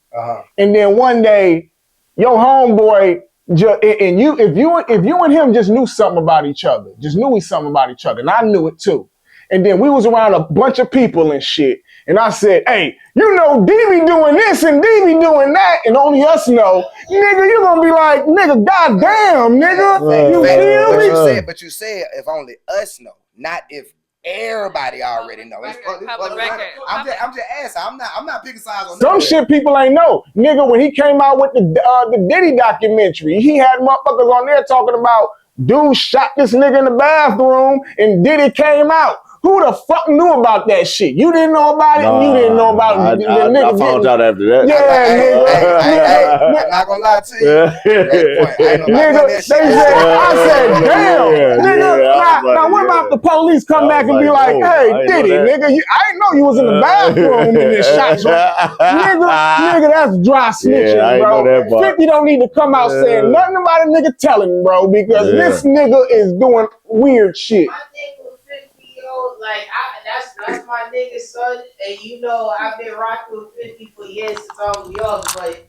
and then one day your homeboy if you and him just knew something about each other, and I knew it too. And then we was around a bunch of people and shit. And I said, hey, you know, D be doing this and D be doing that, and only us know, nigga, you gonna be like, nigga, goddamn, nigga. You feel me? But you said if only us know, not if everybody already know. It's public record. I'm just asking. I'm not picking sides on some shit people ain't know. Nigga, when he came out with the Diddy documentary, he had motherfuckers on there talking about dude shot this nigga in the bathroom and Diddy came out. Who the fuck knew about that shit? You didn't know about it, and you didn't know about it. I found out after that. Yeah, nigga. I'm not gonna lie to you. Nigga, they said, I said, damn, nigga. Now, what about the police come back and be like, hey, Diddy, nigga, I didn't know you was in the bathroom and this shot. Nigga, that's dry snitching, bro. 50 don't need to come out saying nothing about a nigga telling, bro, because this nigga is doing weird shit. Like that's my nigga, son, and you know I've been rocking with 50 for years since I was young, but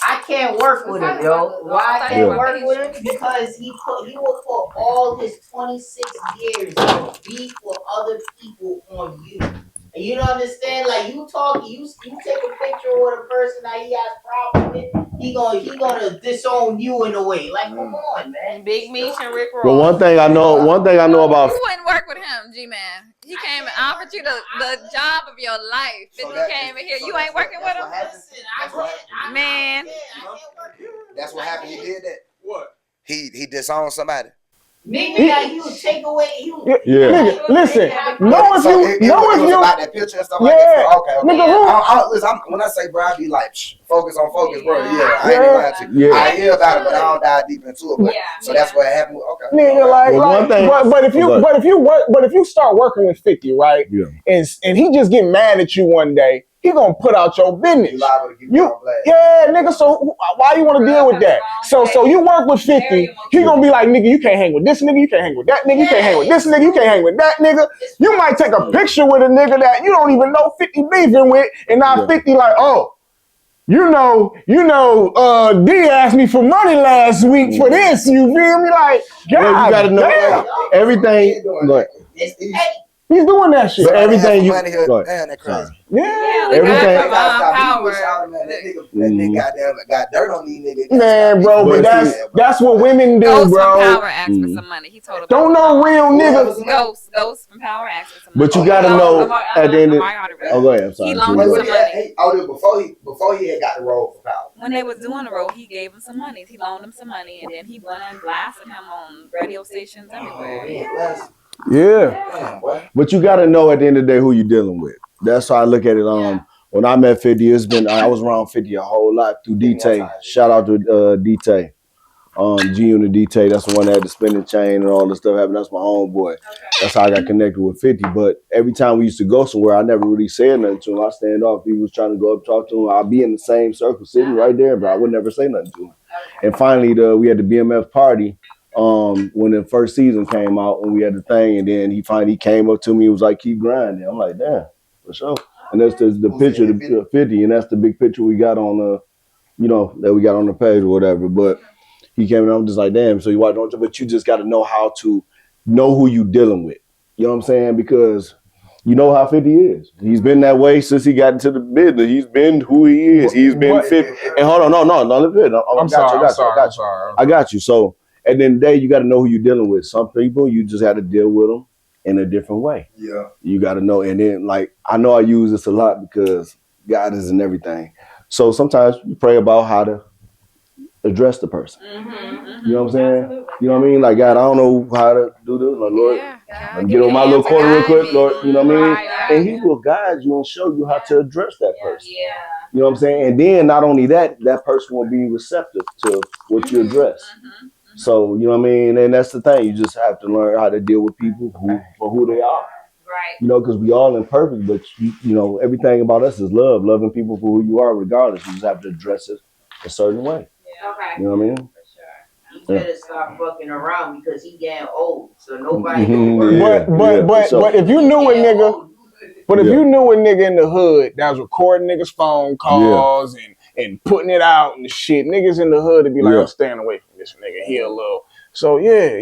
I can't work with him, yo. Why I can't work with him? Because he will put all his 26 years of beef with other people on you. And you don't understand, like you take a picture with a person that he has problem with, he gonna disown you in a way. Like, come on, man. Big Meech and Rick Ross. Well, one thing I know about. You wouldn't work with him, G-Man. He came and offered you the job of your life. So he came in here. You ain't working with him? Man. That's what happened. He did that. What? He disowned somebody. Nigga, that he would take away. Nigga, listen. About that picture and stuff like that. Okay. Nigga, when I say bro, I be like, focus, bro. Yeah, I ain't even lying to you. I hear about it, but I don't dive deep into it. But so that's what happened. Okay. Nigga, one thing. But if you start working with 50, right? Yeah. And he just get mad at you one day. He gonna put out your business. Nigga. So why you want to deal with that? So you work with 50. He gonna be like, nigga, you can't hang with this nigga. You can't hang with that nigga. You can't hang with this nigga. You can't hang with that nigga. You might take a picture with a nigga that you don't even know 50 beefing with, and now 50 like, oh, you know, D asked me for money last week for this. You feel me? Like, God, you gotta know everything. He's doing that shit. So everything you money here, damn, that crazy. Yeah, everything. That nigga got dirt on these niggas. Man, bro, but that's what women do, Ghost bro. From Power asked for some money. He told her. Don't know real niggas. Ghost from Power asked for some money. But you gotta know at the end of. Oh, go ahead. I'm sorry. He loaned him some money. Before he had got the role for Power. When they was doing the role, he gave him some money. He loaned him some money, and then he went and blasted him on radio stations everywhere. Yeah, but you got to know at the end of the day who you're dealing with. That's how I look at it. When I met 50, I was around 50 a whole lot through DT. Shout out to DT, G-Unit DT. That's the one that had the spinning chain and all this stuff happened. That's my homeboy. Okay. That's how I got connected with 50. But every time we used to go somewhere, I never really said nothing to him. I stand off. If he was trying to go up talk to him, I'd be in the same circle sitting right there, but I would never say nothing to him. And finally, we had the BMF party. When the first season came out and we had the thing, and then he finally came up to me and was like, keep grinding. I'm like, damn, for sure. And that's the picture, the 50, and that's the big picture we got on that we got on the page or whatever. But he came and I'm just like, damn, so you watch, but you just got to know how to know who you dealing with. You know what I'm saying? Because you know how 50 is. He's been that way since he got into the business. He's been who he is. He's been 50. And hold on, no, I'm sorry. I got you. So at the end of the day, you got to know who you're dealing with. Some people, you just have to deal with them in a different way. Yeah. You got to know. And then, I know I use this a lot because God is in everything. So sometimes you pray about how to address the person. Mm-hmm. You know what I'm saying? Absolutely. You know what I mean? Like, God, I don't know how to do this. Like, Lord, get on my little corner real quick, Lord. You know what I mean? Right. And he will guide you and show you how to address that person. Yeah. You know what I'm saying? And then not only that, that person will be receptive to what you address. Mm-hmm. So, you know what I mean? And that's the thing. You just have to learn how to deal with people for who they are. Right. You know, because we all imperfect, but, everything about us is love. Loving people for who you are regardless. You just have to address it a certain way. Yeah. Okay. You know what I mean? For sure. better stop fucking around because he getting old. So nobody gonna work. But if you knew a nigga, if you knew a nigga in the hood that was recording niggas' phone calls and putting it out and shit, niggas in the hood would be like, I'm staying away from this nigga. He a little. So sure.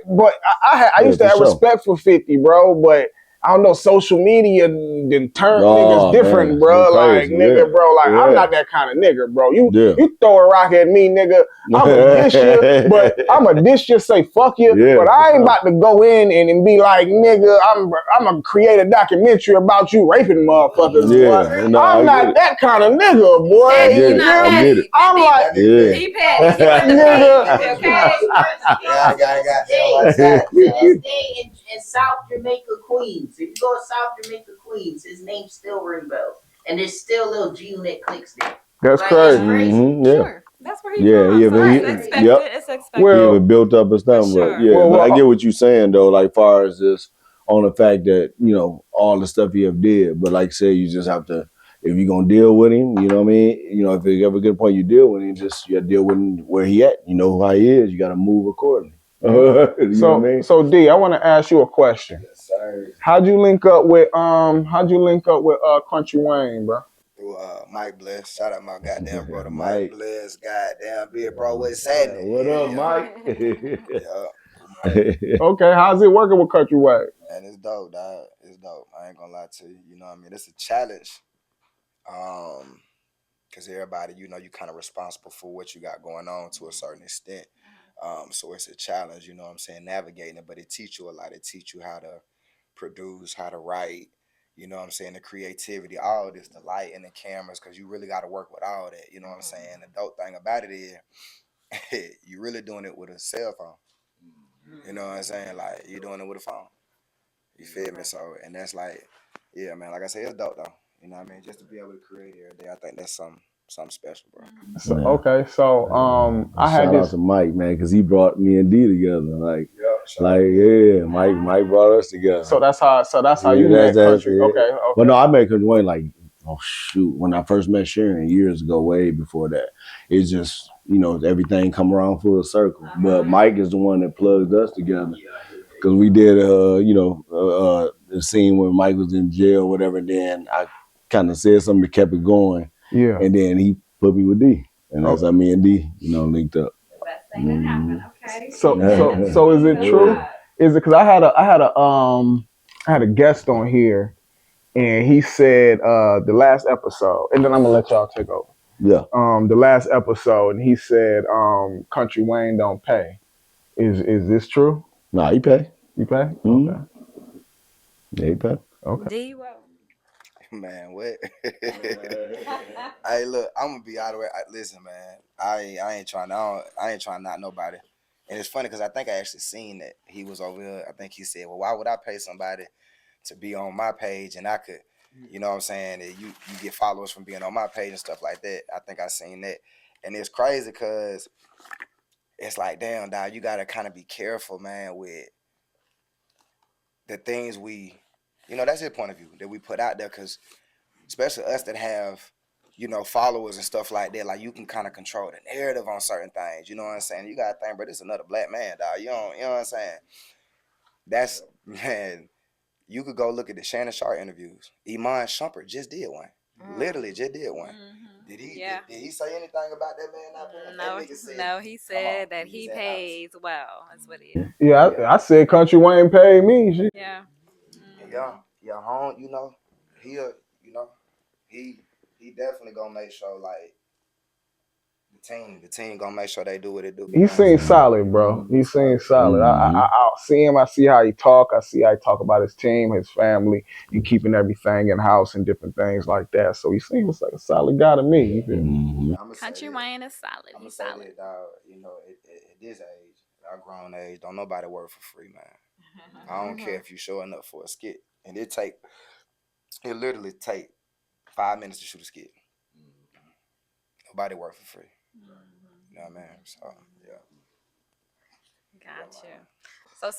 But I used to have respect for 50, bro. But I don't know, social media then turned niggas different, bro. Like nigga, bro. Like I'm not that kind of nigga, bro. You throw a rock at me, nigga. I'ma dish you, say fuck you. But I ain't about to go in and be like, nigga, I'm gonna create a documentary about you raping motherfuckers. I'm not that kind of nigga, boy. I get it. I'm like, he petty. nigga. To this day in South Jamaica, Queens. If you go to South Jamaica, Queens, his name still ring bells. And there's still little G-Unit cliques there. That's crazy. Sure. That's where he's from. It's expected. It's expected. Well, he built up his stuff, but but I get what you're saying though. Like far as this, on the fact that all the stuff he have did, but like I said, you just have to. If you're gonna deal with him, you know what I mean. If you ever get a point you deal with him, you gotta deal with him where he at. You know how he is. You gotta move accordingly. You know what I mean? So D, I want to ask you a question. Yes, sir. How'd you link up with Kountry Wayne, bro? Through Mike Bliss. Shout out my goddamn brother Mike Bliss. Goddamn big bro, what's happening? What up, Mike? Okay, how's it working with Kountry Wayne? Man, it's dope, dog. It's dope. I ain't gonna lie to you. You know what I mean? It's a challenge. Because everybody, you kind of responsible for what you got going on to a certain extent. So it's a challenge, you know what I'm saying, navigating it, but it teach you a lot. It teach you how to produce, how to write, you know what I'm saying, the creativity, all this, the light and the cameras, because you really got to work with all that, you know what I'm saying. The dope thing about it is you really doing it with a cell phone, you know what I'm saying, like you're doing it with a phone, you feel me? So, and that's like, yeah, man, like I said, it's dope though, you know what I mean, just to be able to create every day, I think that's something special, bro. I had shout out to Mike, man, because he brought me and D together. Mike brought us together. So that's how you met Kountry. Okay. But no, I met Kountry Wayne when I first met Sharon years ago, way before that. It's just everything come around full circle. But Mike is the one that plugged us together because we did the scene when Mike was in jail, whatever. Then I kind of said something that kept it going. Yeah. And then he put me with D. And that's how me and D, linked up. The best thing that happened, okay? So is it true? Is it because I had a guest on here and he said the last episode, and then I'm gonna let y'all take over. Yeah. The last episode, and he said Kountry Wayne don't pay. Is this true? Nah, he pay. You pay? Mm-hmm. Okay. Yeah, he pay. Okay. D, what? Man, what? Hey, look, I'm gonna be out of it. Listen, man, I ain't trying to knock nobody. And it's funny because I think I actually seen that he was over here. I think he said, "Well, why would I pay somebody to be on my page and I could, you know what I'm saying, that you get followers from being on my page and stuff like that." I think I seen that, and it's crazy because it's like, damn, dog, you gotta kind of be careful, man, with the things that's his point of view that we put out there, because especially us that have, followers and stuff like that, like you can kind of control the narrative on certain things. You know what I'm saying? You got to think, bro, this is another black man, dog. You know what I'm saying? That's, man, you could go look at the Shannon Sharp interviews. Iman Shumpert just did one. Literally just did one. Mm-hmm. Did he say anything about that man not paying? No, he said that he pays well. That's what he is. Yeah, I said Kountry Wayne paid me. Shit. Yeah. Yeah, home, he definitely gonna make sure, like, the team gonna make sure they do what they do. He seems solid, bro. He seems solid. I see him. I see how he talk. I see how he talk about his team, his family, and keeping everything in house and different things like that. So he seems like a solid guy to me. Kountry Wayne is solid. He's solid. At this age, our grown age, don't nobody work for free, man. I don't care if you showing up for a skit, and it literally take 5 minutes to shoot a skit. Nobody work for free. You know what I mean? So, yeah. Gotcha. So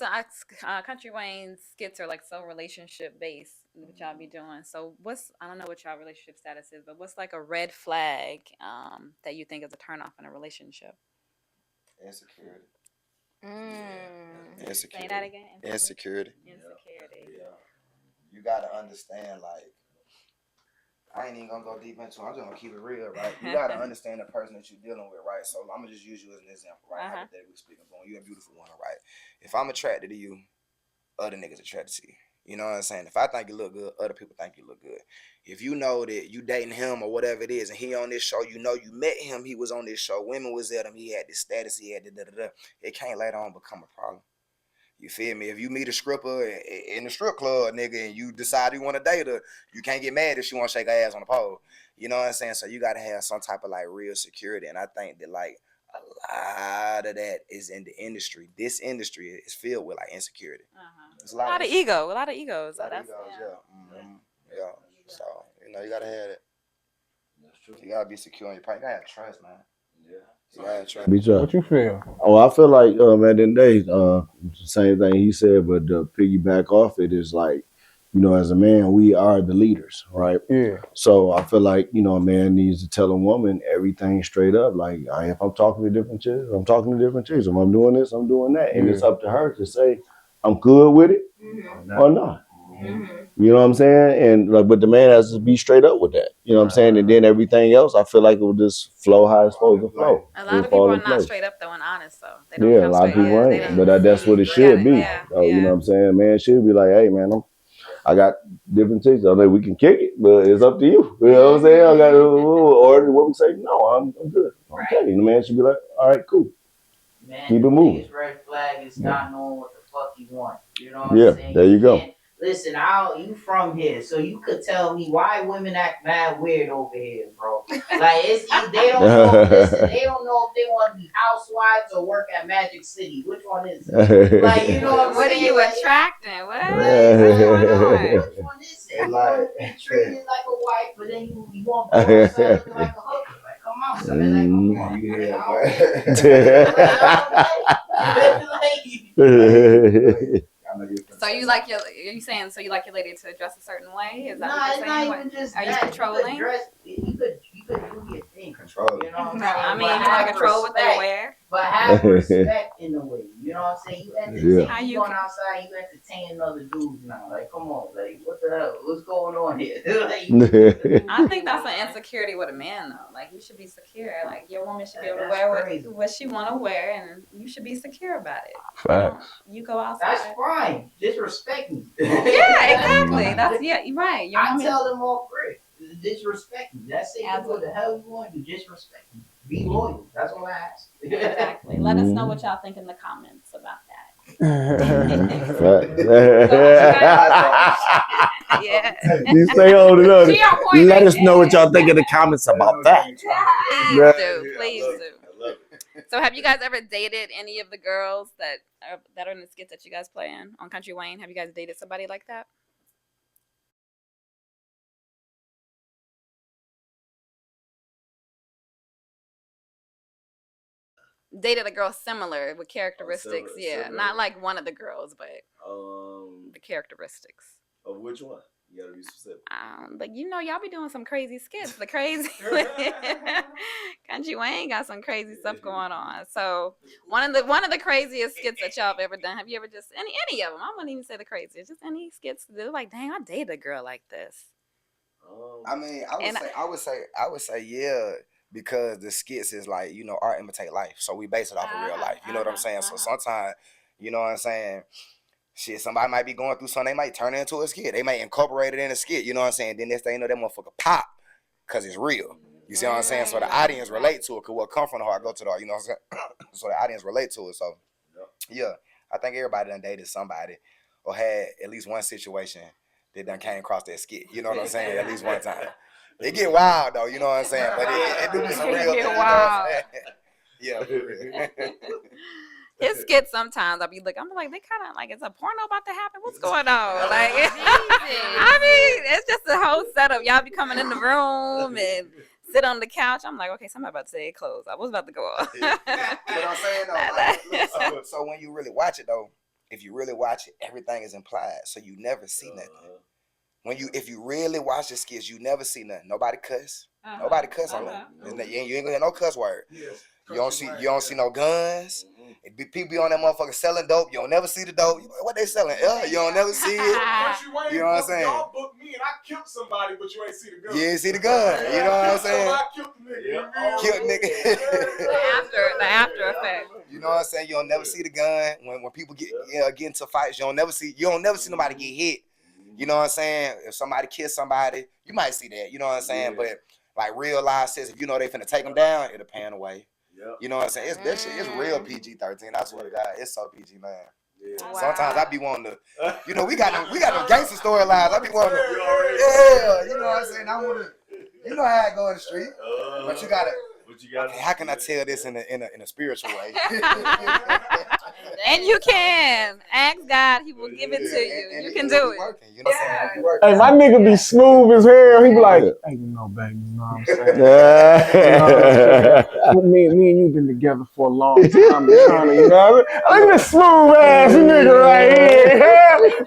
Country Wayne's skits are like so relationship based, what y'all be doing. So I don't know what y'all relationship status is, but what's like a red flag that you think is a turn off in a relationship? Insecurity. Say that again. Insecurity. Insecurity. Yeah. You gotta understand, like, I ain't even gonna go deep into it. I'm just gonna keep it real, right? You gotta understand the person that you're dealing with, right? So I'm gonna just use you as an example, right? Hypothetically speaking, you're a beautiful woman, right? If I'm attracted to you, other niggas attracted to you. You know what I'm saying? If I think you look good, other people think you look good. If you know that you dating him or whatever it is, and he on this show, you know you met him, he was on this show, women was at him, he had this status, he had the da-da-da. It can't later on become a problem. You feel me? If you meet a stripper in the strip club, nigga, and you decide you want to date her, you can't get mad if she want to shake her ass on the pole. You know what I'm saying? So you got to have some type of like real security. And I think that like a lot of that is in the industry. This industry is filled with like insecurity. It's a lot of ego. A lot of egos. Yeah. Mm-hmm. Yeah. So, you know, you got to have it. That's true. You got to be secure in your part. You got to have trust, man. Yeah. What you feel? Oh, I feel like, man, then the same thing he said, but to piggyback off it is like, you know, as a man, we are the leaders, right? Yeah. So I feel like, you know, a man needs to tell a woman everything straight up. Like, if I'm talking to different chicks, I'm talking to different chicks. If I'm doing this, I'm doing that. And it's up to her to say, I'm good with it or not. You know what I'm saying? And like, but the man has to be straight up with that. You know what I'm saying? And then everything else, I feel like it will just flow how it's supposed to flow. A lot of people are not straight up though and honest though. They don't a lot of people ain't. But that's what it should be. So, you know what I'm saying? Man should be like, hey man, I got different chicks. I mean, we can kick it, but it's up to you. You know what I'm saying? I got or what we say, no, I'm good. Okay. And the man should be like, all right, cool. Man, keep it moving. His red flag is not knowing what the fuck you want. You know what I'm saying? There you go. Listen, you from here, so you could tell me why women act mad weird over here, bro. Like they don't know. Listen, they don't know if they want to be housewives or work at Magic City. Which one is it? Like, you know what I'm what saying? Are you attracting? What? Which one is it? You want to be treated like a wife, but then you want to go outside looking like a hooker. Like, come on, son. So you like your lady to dress a certain way? Is that what you're saying? Not even just Are you that. controlling? You could do your thing. Control. You know what I'm saying? I mean, you want to control what they wear. But have respect in a way. You know what I'm saying? You entertain. How you going outside, you entertain other dudes now. Like, come on, like, what the hell? What's going on here? I think that's an insecurity with a man, though. Like, you should be secure. Like, your woman should be able to wear what she want to wear, and you should be secure about it. Facts. You go outside. That's fine. Just respect me. Yeah, exactly. You're right. I tell them all free. Disrespect me. That's it. What the hell you want to do? Just respect me. Be loyal. That's all I ask. Exactly. Let us know what y'all think in the comments about that. Yeah. You stay on it up. Let us know what y'all think in the comments about that. Please do. So have you guys ever dated any of the girls that are in the skits that you guys play in on Country Wayne? Have you guys dated somebody like that? Dated a girl similar with characteristics, similar. Not like one of the girls, but the characteristics. Of which one? You gotta be specific. But you know, y'all be doing some crazy skits. The crazy Country Wayne got some crazy stuff going on. So one of the craziest skits that y'all have ever done. Have you ever just any of them? I wouldn't even say the craziest. Just any skits. They're like, dang, I dated a girl like this. I mean, I would say yeah. Because the skits is like, you know, art imitate life. So we base it off of real life. You know what I'm saying? So sometimes, you know what I'm saying, shit, somebody might be going through something, they might turn it into a skit. They might incorporate it in a skit, you know what I'm saying? Then next thing you know, that motherfucker pop because it's real. You see what I'm saying? So the audience relate to it because what come from the heart go to the heart, you know what I'm saying? So the audience relate to it. So, yeah, I think everybody done dated somebody or had at least one situation that done came across that skit. You know what I'm saying? At least one time. It get wild though, you know what I'm saying? But it do be some real things. Wild. Yeah, for real. His skits sometimes I'm like, they kind of like, is a porno about to happen? What's going on? Like, I mean, it's just a whole setup. Y'all be coming in the room and sit on the couch. I'm like, okay, somebody about to say clothes. I was about to go off. But I'm saying though, so when you really watch it though, if you really watch it, everything is implied, so you never see nothing. If you really watch the skits, you never see nothing. Nobody cuss. Nobody cuss on that. You ain't gonna hear no cuss word. You don't see no guns. People be on that motherfucker selling dope. You don't never see the dope. What they selling? You don't never see it. You know what I'm saying? Y'all booked me and I killed somebody, but you ain't see the gun. You ain't see the gun. You know what I'm saying? I killed the nigga. Killed nigga. The after effect. You know what I'm saying? You don't never see the gun when people get into fights. You don't never see nobody get hit. You know what I'm saying? If somebody kills somebody, you might see that. You know what I'm saying? But like real life says, if you know they finna take them down, it'll pan away. You know what I'm saying? That shit is real PG-13. I swear to God, it's so PG, man. Wow. Sometimes I be wanting to, you know, we got them gangster storylines. I be wanting to, you know what I'm saying? I want to, you know how I go in the street, but you gotta. Okay, how can I tell this in a spiritual way? And you can ask God; He will give it to you. You can do it. You know what I'm saying? Hey, my nigga be smooth as hell. He be like, hey, you know, baby, you know what I'm saying? Me and you been together for a long time. Trying to, you know, look at this smooth ass nigga right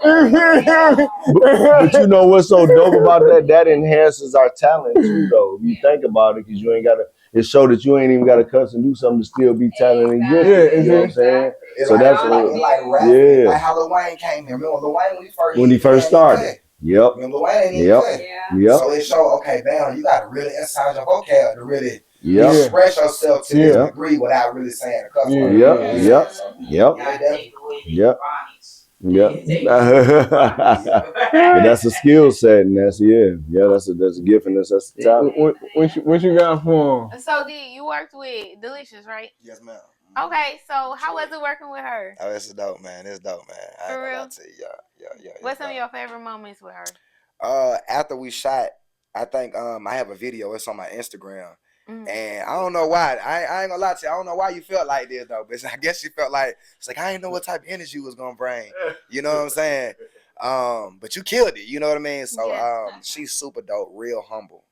here. But you know what's so dope about that? That enhances our talent too, though. If you think about it, because you ain't gotta. It show that you ain't even got to cuss and do something to still be talented and good. You know what I'm saying? So like, that's like how Lil Wayne came here. Remember Lil Wayne when he first started? Yep. Remember Lil Wayne didn't cut. Yep. So it showed, okay, damn, you got to really exercise your vocab to really express yourself to this degree without really saying a cuss word. But that's a skill set, and that's that's a gift, and that's a talent. What you got for him? So you worked with Deelishis, right? Yes, ma'am. Okay, so how was it working with her? Oh, it's dope, man. It's dope, man. For real? Yeah. What's some of your favorite moments with her? After we shot, I think I have a video. It's on my Instagram. And I don't know why. I ain't gonna lie to you. I don't know why you felt like this though. But I guess you felt like it's like I didn't know what type of energy you was gonna bring. You know what I'm saying? But you killed it. You know what I mean? So she's super dope, real humble.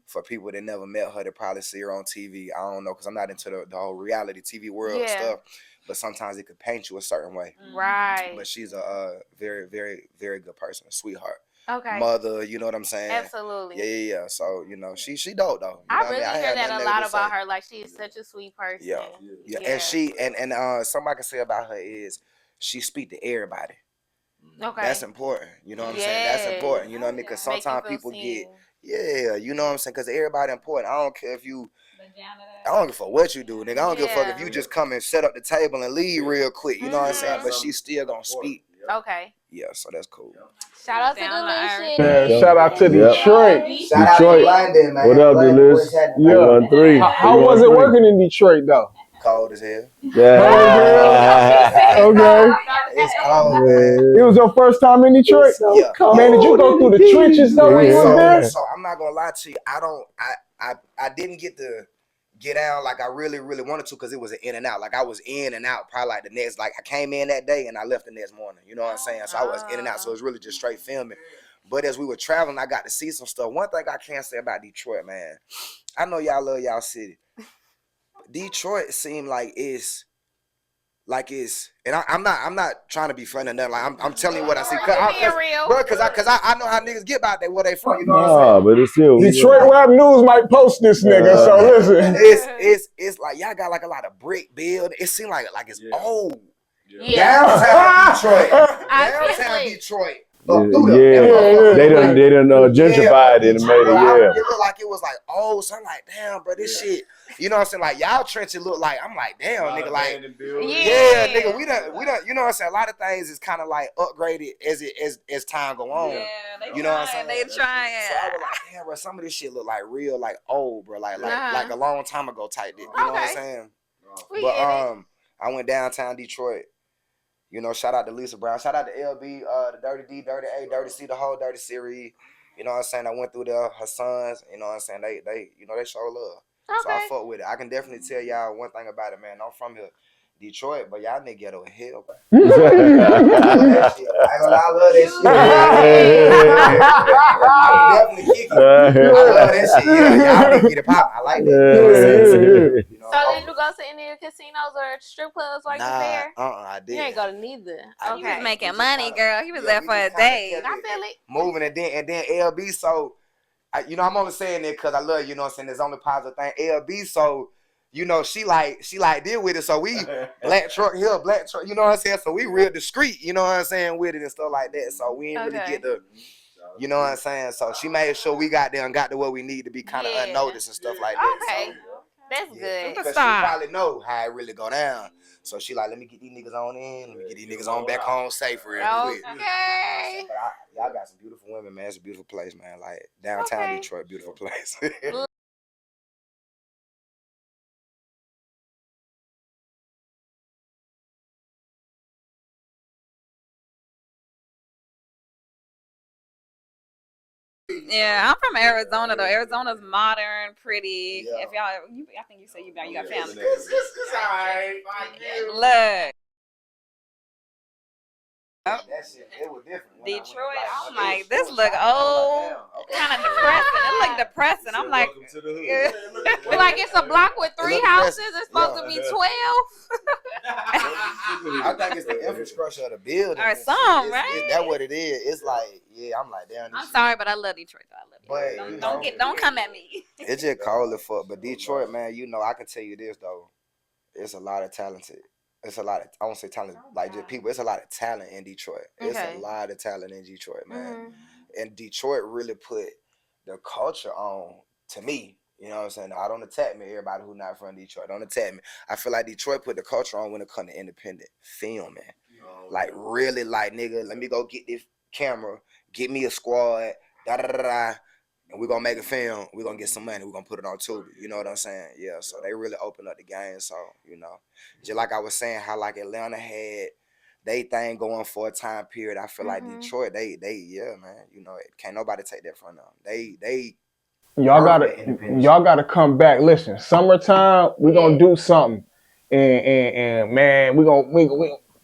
For people that never met her, that probably see her on TV. I don't know, because I'm not into the whole reality TV world stuff. But sometimes it could paint you a certain way. Right. But she's a very, very, very good person, a sweetheart. Okay. Mother, you know what I'm saying? Absolutely. Yeah. So, you know, she dope though. I really hear that a lot about her. Like, she is such a sweet person. Yeah. And she and something I can say about her is she speak to everybody. Okay. That's important. You know what I'm saying? That's important. You know what I mean? Because sometimes people get you know what I'm saying? Because everybody important. I don't care if you I don't give a fuck what you do, nigga. I don't give a fuck if you just come and set up the table and leave real quick. You know what I'm saying? But she still gonna speak. Okay. Yeah, so that's cool. Shout out to Deelishis. Yeah, shout out to Detroit. Shout out to London, man. What up, Deelishis? Yeah. 3. How was it working in Detroit, though? Cold as hell. Yeah. Okay. It's cold, man. It was your first time in Detroit? Yeah. Man, did you go through the trenches though when you was there? So I'm not gonna lie to you. I didn't get to get down like I really wanted to, because it was an in and out. Like I was in and out probably like the next, like I came in that day and I left the next morning. You know what I'm saying? So I was in and out. So it was really just straight filming. But as we were traveling, I got to see some stuff. One thing I can say about Detroit, man, I know y'all love y'all city. Detroit seemed like it's, and I'm not trying to be funny or nothing. Like I'm telling you what I see. Because I know how niggas get about that where they from. You know what I'm saying? But it's still Detroit Rap News might post this nigga. So listen, it's like y'all got like a lot of brick build. It seemed like it's old. Yeah. Downtown Detroit. They done gentrified it and made it. It looked like it was like old. So I'm like, damn, bro, this shit. You know what I'm saying? Like y'all trenches look like, I'm like, damn, nigga, like, nigga, we done. You know what I'm saying? A lot of things is kind of like upgraded as time go on. You know what I'm saying? They trying. So I was like, damn, bro, some of this shit look like real, like old, bro, like a long time ago type. You know what I'm saying? But I went downtown Detroit. You know, shout out to Lisa Brown. Shout out to LB, the Dirty D, Dirty A, Dirty C, the whole Dirty series. You know what I'm saying? I went through there, her sons. You know what I'm saying? They show love. Okay. So I fuck with it. I can definitely tell y'all one thing about it, man. I'm from here, Detroit, but y'all nigga ghetto hell, bro. I ain't gonna lie, I love that shit. I'm definitely kicking. I love that shit. Yeah, y'all nigga get it poppin'. I like that. You know know. So did you go to any of the casinos or strip clubs while you was there? I did. You ain't go to neither. He was making money, girl. He was there for a day. I feel it. Moving and then LB. So, I'm only saying that because I love you. You know what I'm saying? There's only positive thing. LB. So, she like deal with it. So we black truck here, black truck. You know what I'm saying? So we real discreet. You know what I'm saying with it and stuff like that. So we ain't really get the. You know what I'm saying? So she made sure we got there and got to where we need to be kind of unnoticed and stuff like that. Okay. So, that's good. Because she probably know how it really go down. So she like, let me get these niggas on in. Let me get these niggas on back home safe real quick. Okay. But y'all got some beautiful women, man. It's a beautiful place, man. Like downtown Detroit, beautiful place. Yeah, I'm from Arizona though. Arizona's modern, pretty. Yeah. If y'all, I think you said you got family. It's alright. Look. That shit, it was different. Detroit, I'm like, this look old, kind of depressing. It look depressing. I'm like, like it's a block with 3 houses. It's supposed to be 12. I think it's the infrastructure of the building. Or some, right? That's what it is. It's like, I'm like, damn. I'm sorry, but I love Detroit. Though. I love Detroit. But don't come at me. It's just cold as fuck. But Detroit, man, I can tell you this though. It's a lot of talented. It's a lot of, I won't say talent, like just people. It's a lot of talent in Detroit. Okay. It's a lot of talent in Detroit, man. Mm-hmm. And Detroit really put the culture on to me. You know what I'm saying? Now, don't attack me, everybody who's not from Detroit. Don't attack me. I feel like Detroit put the culture on when it comes to independent filming. Like really, like nigga, let me go get this camera, get me a squad, da da da da. And we're going to make a film. We're going to get some money. We're going to put it on Tubi. You know what I'm saying? Yeah, so they really opened up the game. So, just like I was saying, how like Atlanta had they thing going for a time period. I feel like Detroit, they man, can't nobody take that from them. They Y'all gotta come back. Listen, summertime, we're going to do something. And man, we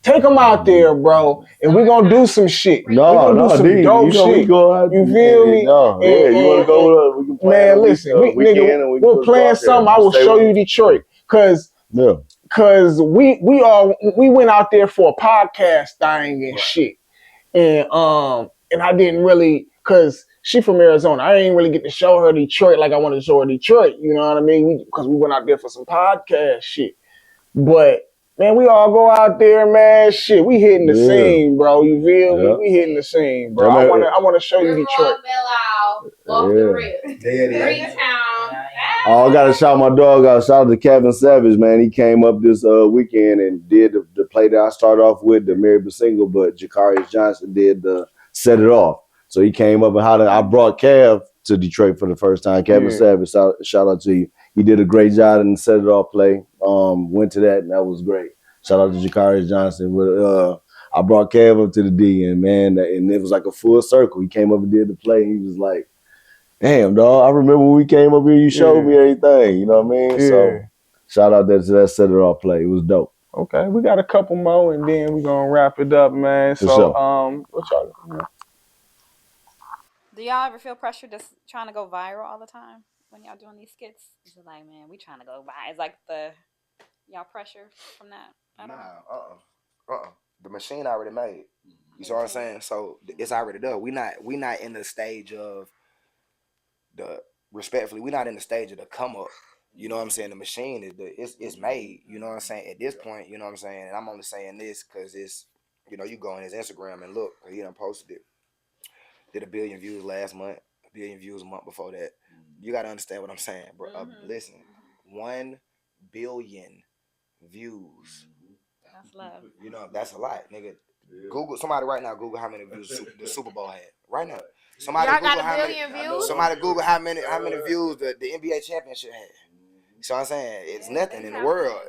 take them out there, bro, and we're going to do some shit. We're going to do some dope shit. You feel me? You want to go? We can plan. Man, listen, we're playing something. I will show you Detroit. Because we went out there for a podcast thing and shit. And I didn't really, because she from Arizona. I didn't really get to show her Detroit like I wanted to show her Detroit. You know what I mean? Because we went out there for some podcast shit. But man, we all go out there, man. Shit, we hitting the scene, bro. You feel me? We hitting the scene, bro. I want to show you Detroit. Off the rip. Oh, I gotta shout my dog out. Shout out to Kevin Savage, man. He came up this weekend and did the play that I started off with, the Mary Single, but Jakarius Johnson did the set it off. So he came up and I brought Kev to Detroit for the first time. Kevin Savage, shout out to you. He did a great job in the set it off play. Went to that and that was great. Shout out to Jakarius Johnson. I brought Kev up to the D and man, and it was like a full circle. He came up and did the play. He was like, damn, dog, I remember when we came up here, you showed me everything. You know what I mean? Yeah. So shout out to that set it off play. It was dope. Okay, we got a couple more and then we're going to wrap it up, man. So, what y'all? Do y'all ever feel pressure just trying to go viral all the time when y'all doing these skits? Is it like, man, we trying to go viral? It's like y'all pressure from that? The machine already made. You see what I'm saying? So it's already done. We not in the stage of respectfully, we're not in the stage of the come up. You know what I'm saying? The machine is made. You know what I'm saying? At this point, you know what I'm saying? And I'm only saying this because it's, you go on his Instagram and look, he done posted it. Did 1 billion views last month, 1 billion views a month before that. You got to understand what I'm saying, bro. Listen, 1 billion views. That's love. That's a lot, nigga. Google, somebody right now, Google how many views the Super Bowl had. Right now. Somebody y'all Google got 1 billion views? Somebody Google how many views the NBA championship had. You know what I'm saying? It's nothing in the world.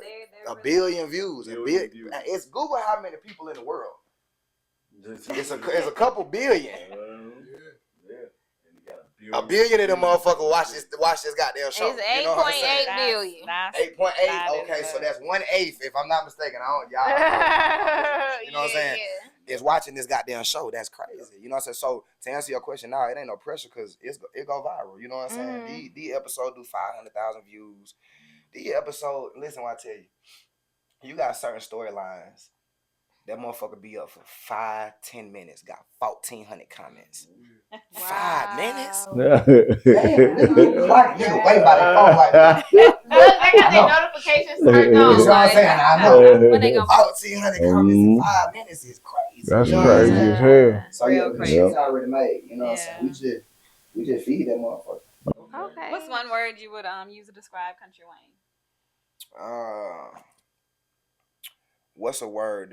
1 billion views. It's Google how many people in the world. It's a couple billion. A billion of them motherfuckers watch this goddamn show. It's 8.8 billion. 8.8. Okay, so that's 1/8, if I'm not mistaken. Y'all. You know what I'm saying? Is watching this goddamn show. That's crazy. You know what I'm saying? So to answer your question, now it ain't no pressure because it go viral. You know what I'm saying? The episode do 500,000 views. The episode, listen what I tell you. You got certain storylines. That motherfucker be up for 5-10 minutes. Got 1,400 comments. Wow. 5 minutes? Damn, nigga, wait by the phone like that. They got their notifications turned on. You know what I'm saying? I know. When they gonna 1,400 comments in 5 minutes is crazy. That's You know what I'm crazy saying? as hell. So yeah, Real the crazy. shit's already made. You know what Yeah. I'm saying? We just feed that motherfucker. Okay. What's one word you would use to describe Country Wayne? What's a word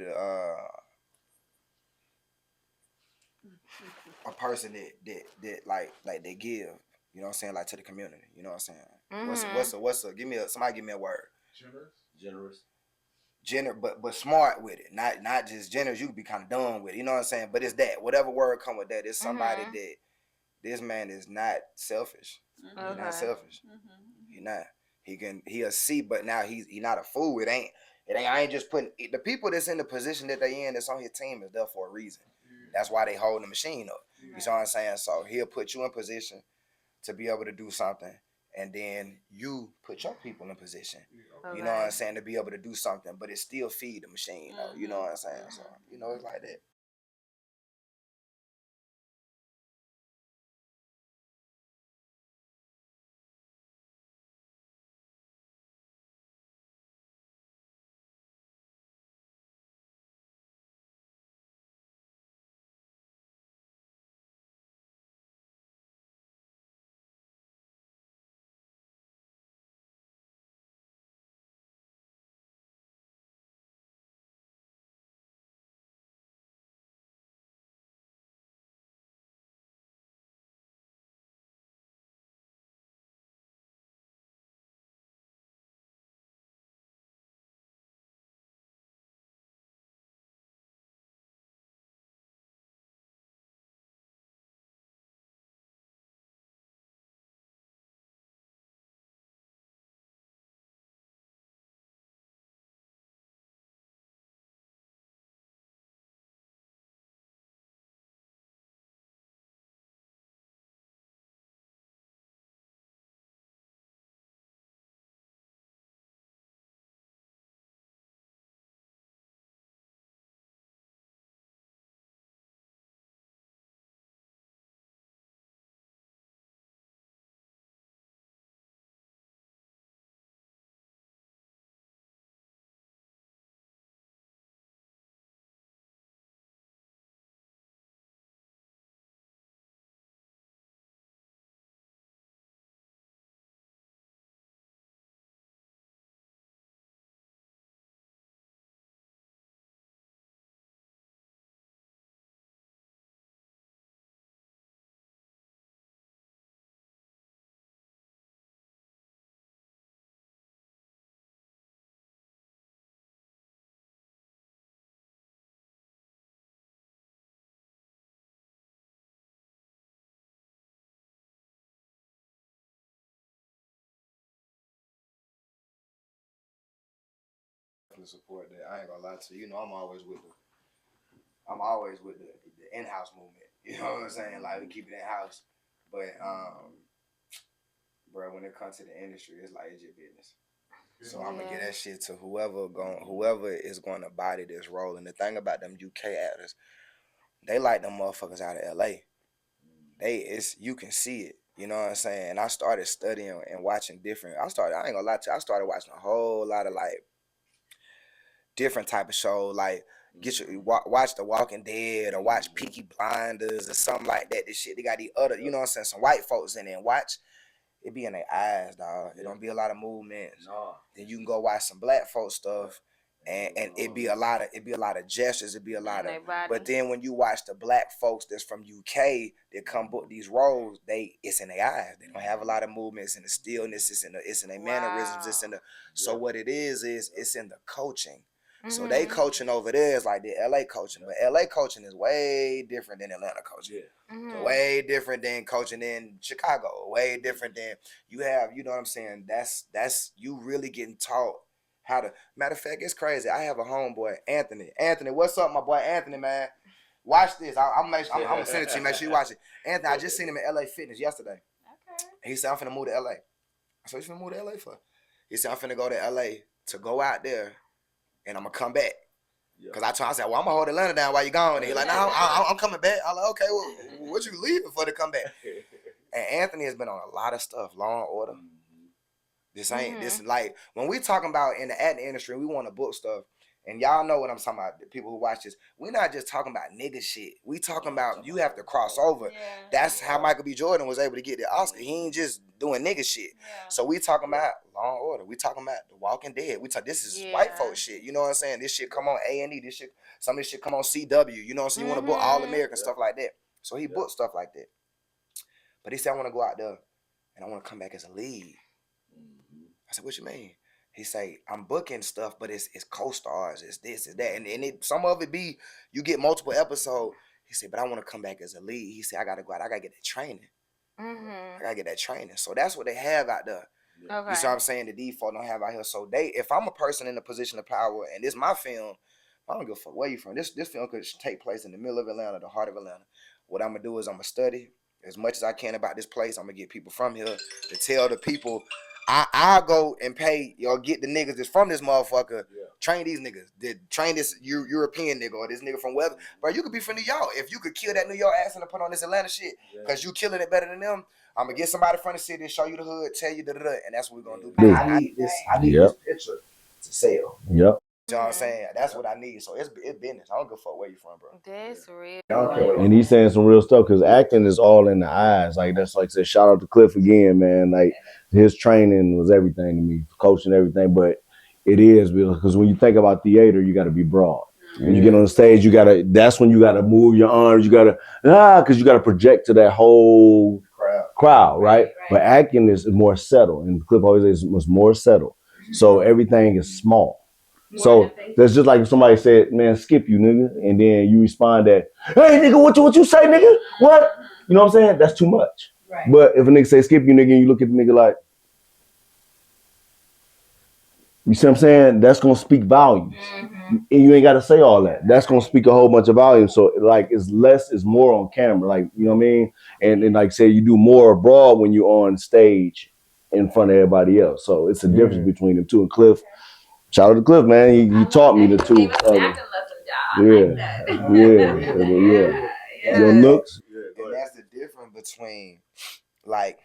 a person that like they give, you know what I'm saying, like to the community, you know what I'm saying? What's a give me a word. Generous, but smart with it. Not just generous, you could be kind of dumb with it, you know what I'm saying? But it's that. Whatever word come with that, it's somebody that this man is not selfish. He's not selfish. He not. He'll see, but now he not a fool. I ain't just putting the people that's in the position that they in that's on his team is there for a reason. That's why they holding the machine up. You know what I'm saying? So he'll put you in position to be able to do something, and then you put your people in position. You know what I'm saying, to be able to do something, but it still feed the machine though. You know what I'm saying? So it's like that. Support that. I ain't gonna lie to you. I'm always with the in-house movement. You know what I'm saying? Like we keep it in house. But bro, when it comes to the industry, it's like it's your business. So I'm gonna get that shit to whoever is gonna body this role. And the thing about them UK actors, they like them motherfuckers out of LA. You can see it. You know what I'm saying? I started studying and watching different. I ain't gonna lie to you, I started watching a whole lot of like different type of show, like watch The Walking Dead or watch Peaky Blinders or something like that. This shit, they got the other, you know what I'm saying, some white folks in there and watch. It be in their eyes, dog. It don't be a lot of movements. No. Then you can go watch some black folk stuff, and it be a lot of gestures. It be a lot of. But then when you watch the black folks that's from UK that come book these roles, it's in their eyes. They don't have a lot of movements in the stillness. It's in their mannerisms. It's in the. So what it is it's in the coaching. So they coaching over there is like the LA coaching, but LA coaching is way different than Atlanta coaching. Way different than coaching in Chicago. Way different than you have, you know what I'm saying? That's you really getting taught how to. Matter of fact, it's crazy. I have a homeboy, Anthony. Anthony, what's up, my boy Anthony, man? Watch this. I'm gonna send it to you. Make sure you watch it. Anthony, I just seen him at LA Fitness yesterday. Okay. He said I'm finna move to LA. So he's finna move to LA for. He said, I'm finna go to LA to go out there and I'm gonna come back. Cause I told him, I said, well, I'm gonna hold Atlanta down while you gone. And he's like, no, I'm coming back. I'm like, okay, well, what you leaving for to come back? And Anthony has been on a lot of stuff, Law and Order. This ain't this like when we talking about in the acting industry, we want to book stuff. And y'all know what I'm talking about. The people who watch this, we're not just talking about nigga shit. We talking about you have to cross over. Yeah. That's how Michael B. Jordan was able to get the Oscar. He ain't just doing nigga shit. Yeah. So we talking about Law and Order. We talking about The Walking Dead. We talk. This is white folk shit. You know what I'm saying? This shit come on A&E. This shit. Some of this shit come on CW. You know what I'm saying? You want to book All American stuff like that. So he booked stuff like that. But he said, I want to go out there and I want to come back as a lead. I said, what you mean? He say, I'm booking stuff, but it's co-stars, it's this, it's that. And it, some of it be, you get multiple episodes. He said, but I want to come back as a lead. He said, I got to go out. I got to get that training. I got to get that training. So that's what they have out there. Okay. You see what I'm saying? The default don't have out here. So if I'm a person in a position of power and this my film, I don't give a fuck where you from. This film could take place in the middle of Atlanta, the heart of Atlanta. What I'm going to do is I'm going to study as much as I can about this place. I'm going to get people from here to tell the people. I'll go and pay, get the niggas that's from this motherfucker, train these niggas, train this European nigga or this nigga from wherever. Bro, you could be from New York. If you could kill that New York ass and put on this Atlanta shit, because you killing it better than them, I'm going to get somebody from the city, show you the hood, tell you da-da-da, and that's what we're going to do. I need this picture to sell. Yep. You know what I'm saying? That's what I need. So it's business. I don't give a fuck where you from, bro. That's real. And he's saying some real stuff because acting is all in the eyes. Like that's like I said, shout out to Cliff again, man. Like his training was everything to me, coaching everything. But it is because when you think about theater, you got to be broad. When you get on the stage, that's when you gotta move your arms. You gotta because you gotta project to that whole crowd, right? But acting is more settled, and Cliff always says it was more settled. So everything is small. So that's just like if somebody said, man, skip you, nigga. And then you respond that, hey, nigga, what you say, nigga? What? You know what I'm saying? That's too much. Right. But if a nigga say skip you, nigga, and you look at the nigga like, you see what I'm saying? That's going to speak volumes. And you ain't got to say all that. That's going to speak a whole bunch of volumes. So like it's less is more on camera. Like, you know what I mean? And like say you do more abroad when you're on stage in front of everybody else. So it's a difference between them two. And Cliff, shout out to Cliff, man. He taught me the two. Your looks. And that's the difference between like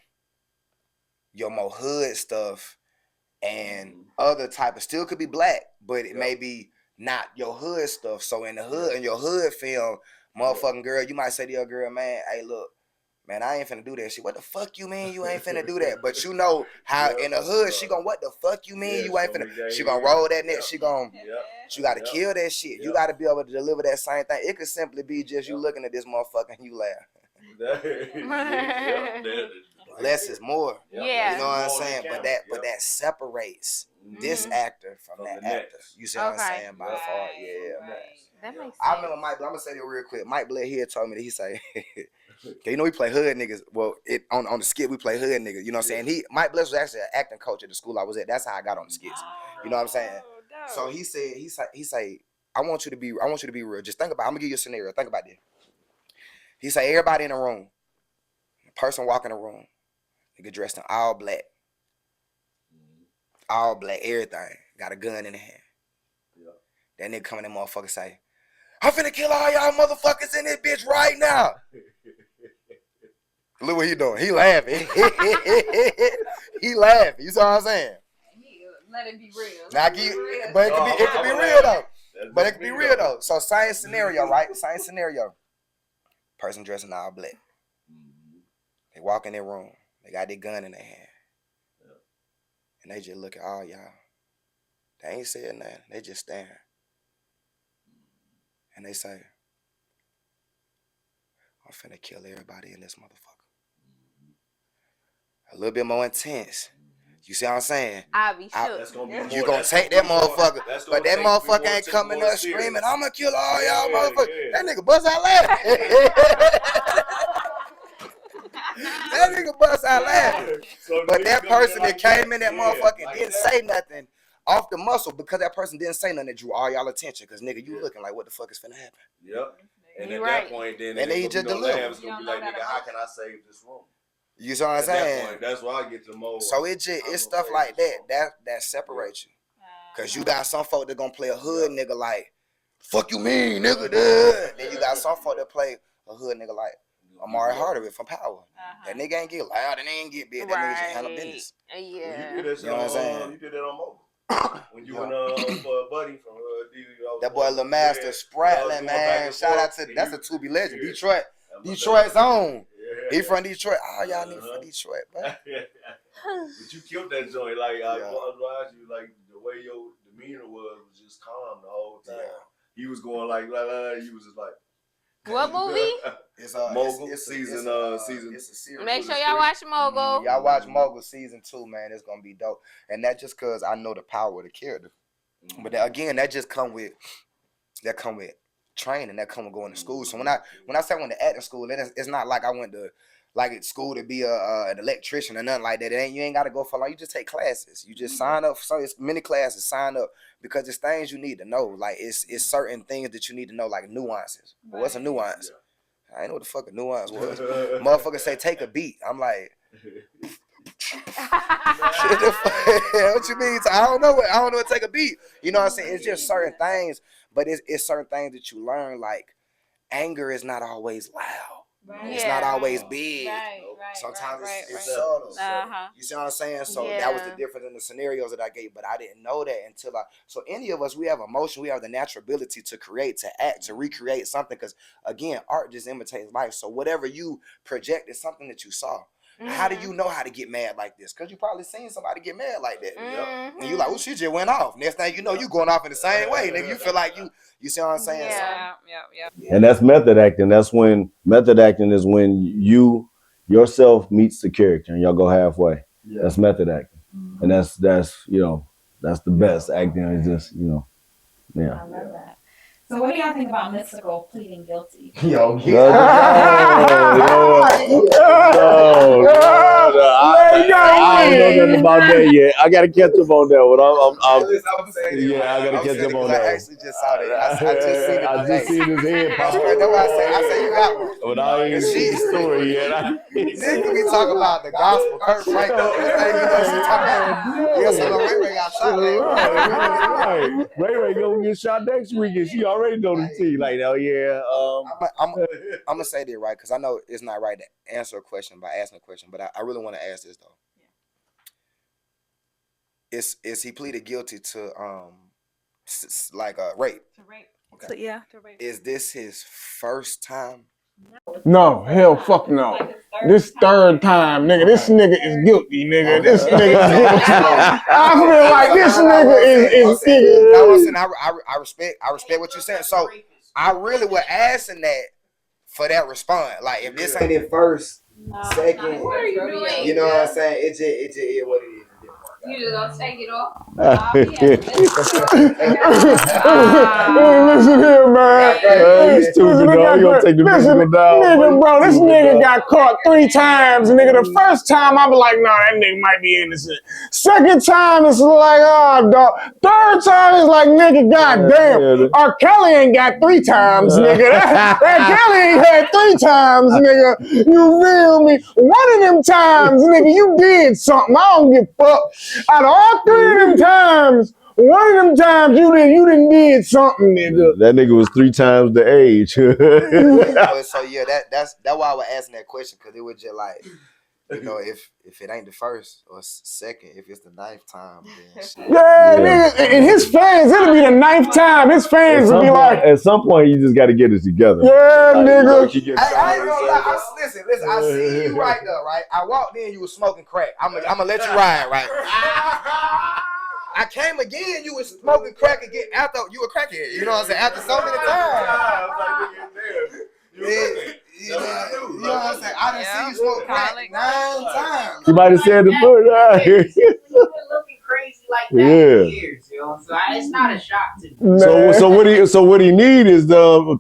your more hood stuff and other type of still could be black, but it may be not your hood stuff. So in the hood, in your hood film, motherfucking girl, you might say to your girl, man, hey, look, man, I ain't finna do that shit. What the fuck you mean you ain't finna do that? But you know how in the hood, she gon' what the fuck you mean you ain't finna, she gon' roll that neck, she gotta kill that shit. You gotta be able to deliver that same thing. It could simply be just you looking at this motherfucker and you laugh. Less is more. Yeah. You know what I'm saying? But that separates this actor from that actor. You see what I'm saying? By far. Yeah, man. That makes sense. I remember Mike, I'm gonna say that real quick. Mike Blair here told me that he say, you know, we play hood niggas. Well, on the skit we play hood niggas. You know what I'm saying? Mike Blair was actually an acting coach at the school I was at. That's how I got on the skits. You know what I'm saying? So he said, I want you to be real. Just think about it. I'm gonna give you a scenario. Think about this. He say everybody in the room, person walk in the room, nigga dressed in all black, everything, got a gun in the hand. That nigga come in that motherfucker say, I'm finna kill all y'all motherfuckers in this bitch right now. Look what he doing. He laughing. He laughing. You see what I'm saying? Let it be real. But it could be real though. But it could be real though. So same scenario, right? Same scenario. Person dressed in all black. They walk in their room. They got their gun in their hand. And they just look at all y'all. They ain't saying nothing. They just staring. And they say, I'm finna kill everybody in this motherfucker. A little bit more intense. You see what I'm saying? I'll be sure. You gonna take that motherfucker, but that motherfucker ain't coming up screaming, I'm gonna kill all y'all motherfuckers. That nigga bust out laughing. That nigga bust out laughing. But that person that came in that motherfucker didn't say nothing off the muscle because that person didn't say nothing that drew all y'all attention. Because nigga, you looking like what the fuck is finna happen? Yep. And at that point, then he just delivers. It's gonna be like, nigga, how can I save this room? You see what I'm saying? That's why I get to more. So it's stuff like that separates you. Cause you got some folk that gonna play a hood nigga like, fuck you mean, nigga. Then you got some folk that play a hood nigga like Amari Hardwick from Power. That nigga ain't get loud and they ain't get big. That nigga just handle business. Yeah. You did that You know what I'm saying? You did that on Mobile. When you went for a buddy from DV. That boy Lil Master Spratlin, man. Shout out to that's a Tubi legend. Detroit's own. He from Detroit. Oh, y'all niggas from Detroit, bro. But you killed that joint. Like I advise you, like the way your demeanor was just calm the whole time. He was going like he was just like. What movie? It's Mogul season. It's a series. Make sure y'all watch Mogul. Y'all watch Mogul season 2, man. It's gonna be dope. And that just cause I know the power of the character. But again, that just come with training. That come with going to school. So when I say I went to acting school, then it's not like I went to at school to be an electrician or nothing like that. You ain't got to go for long. You just take classes. You just sign up. So it's many classes. Sign up because it's things you need to know. Like it's certain things that you need to know, like nuances. Well, what's a nuance? I ain't know what the fuck a nuance was. Motherfucker say take a beat. I'm like, what you mean? I don't know what take a beat. You know what I'm saying? It's just certain things, but it's certain things that you learn. Like anger is not always loud. Right. It's not always big. Sometimes it's subtle. You see what I'm saying? So that was the difference in the scenarios that I gave, but I didn't know that until so any of us, we have emotion, we have the natural ability to create, to act, to recreate something, because again, art just imitates life. So whatever you project is something that you saw. How do you know how to get mad like this? Because you probably seen somebody get mad like that. And you like, oh, she just went off. Next thing you know, you going off in the same way. Nigga, you feel like you see what I'm saying? Yeah. And that's method acting. Method acting is when you yourself meets the character and y'all go halfway. That's method acting. And that's the best acting. It's just, I love that. So what do y'all think about Mystikal pleading guilty? I don't know nothing about that yet. I gotta catch up on that one. I gotta catch up on that. I actually just saw that. I just seen his head pop up. I say you got one. But I ain't seen the story yet. Then we talk about the gospel. Kurt Franklin. Ray got shot. Ray gonna get shot next week, and she already know the T. Like, oh yeah. I'm gonna say that right, because I know it's not right to answer a question by asking a question, but I really want to ask this though. Is he pleaded guilty to rape? To rape. Okay. To rape. Is this his first time? No, hell fuck no. This third time, nigga. This nigga is guilty, nigga. This nigga is guilty. I feel like this nigga is guilty. I respect what you're saying. So I really was asking that for that response. Like if this ain't it first, second, What are you doing? you know what I'm saying? It just is what it is. You just gonna take it off? Listen here, man. He's stupid, dog. You gonna take the musical down? Nigga, bro, this nigga got caught 3 times. Nigga, the first time I be like, nah, that nigga might be innocent. Second time, it's like, oh, dog. Third time, it's like, nigga, goddamn. R. Kelly ain't got 3 times, nigga. That Kelly ain't had 3 times, nigga. You feel me? One of them times, nigga, you did something. I don't give a fuck. Out of all 3 of them times, one of them times you done did something, nigga. That nigga was 3 times the age. So yeah, that's why I was asking that question, because it was just like, you know, if it ain't the first or second, if it's the 9th time, then nigga, and his fans, it'll be the 9th time. His fans will be like, at some point, you just got to get it together. Yeah, like, nigga. I ain't gonna lie. Listen. I see you right there, right? I walked in, you was smoking crack. I'm gonna let you ride, right? I came again, you was smoking crack again after you were crackhead. You know what I'm saying? After so many times. You know what I'm saying? I done seen you smoke crack 9 times. You might have said the first time. You've been looking crazy like that for years, yo. So it's not a shock to me. So what he need is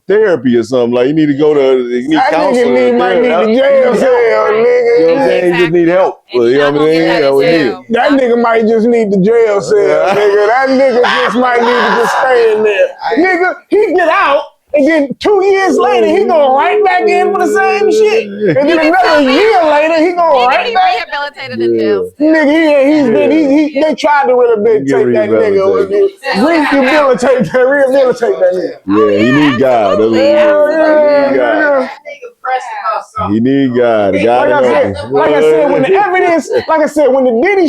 therapy or something. Like you need to go to counseling. That nigga might need the jail cell, nigga. You know what I'm saying? He just need help. You know what I mean? That nigga might just need the jail cell, nigga. That nigga just might need to just stay in there. Nigga, he get out And then 2 years later, he go right back in for the same shit. And then another year later, he go right back. Rehabilitated in jail. Nigga, they tried to rehabilitate that nigga. Rehabilitate that nigga. Yeah, he need God. That's what he need. That nigga pressed about something. He need God. Like I said, when the evidence, when the Diddy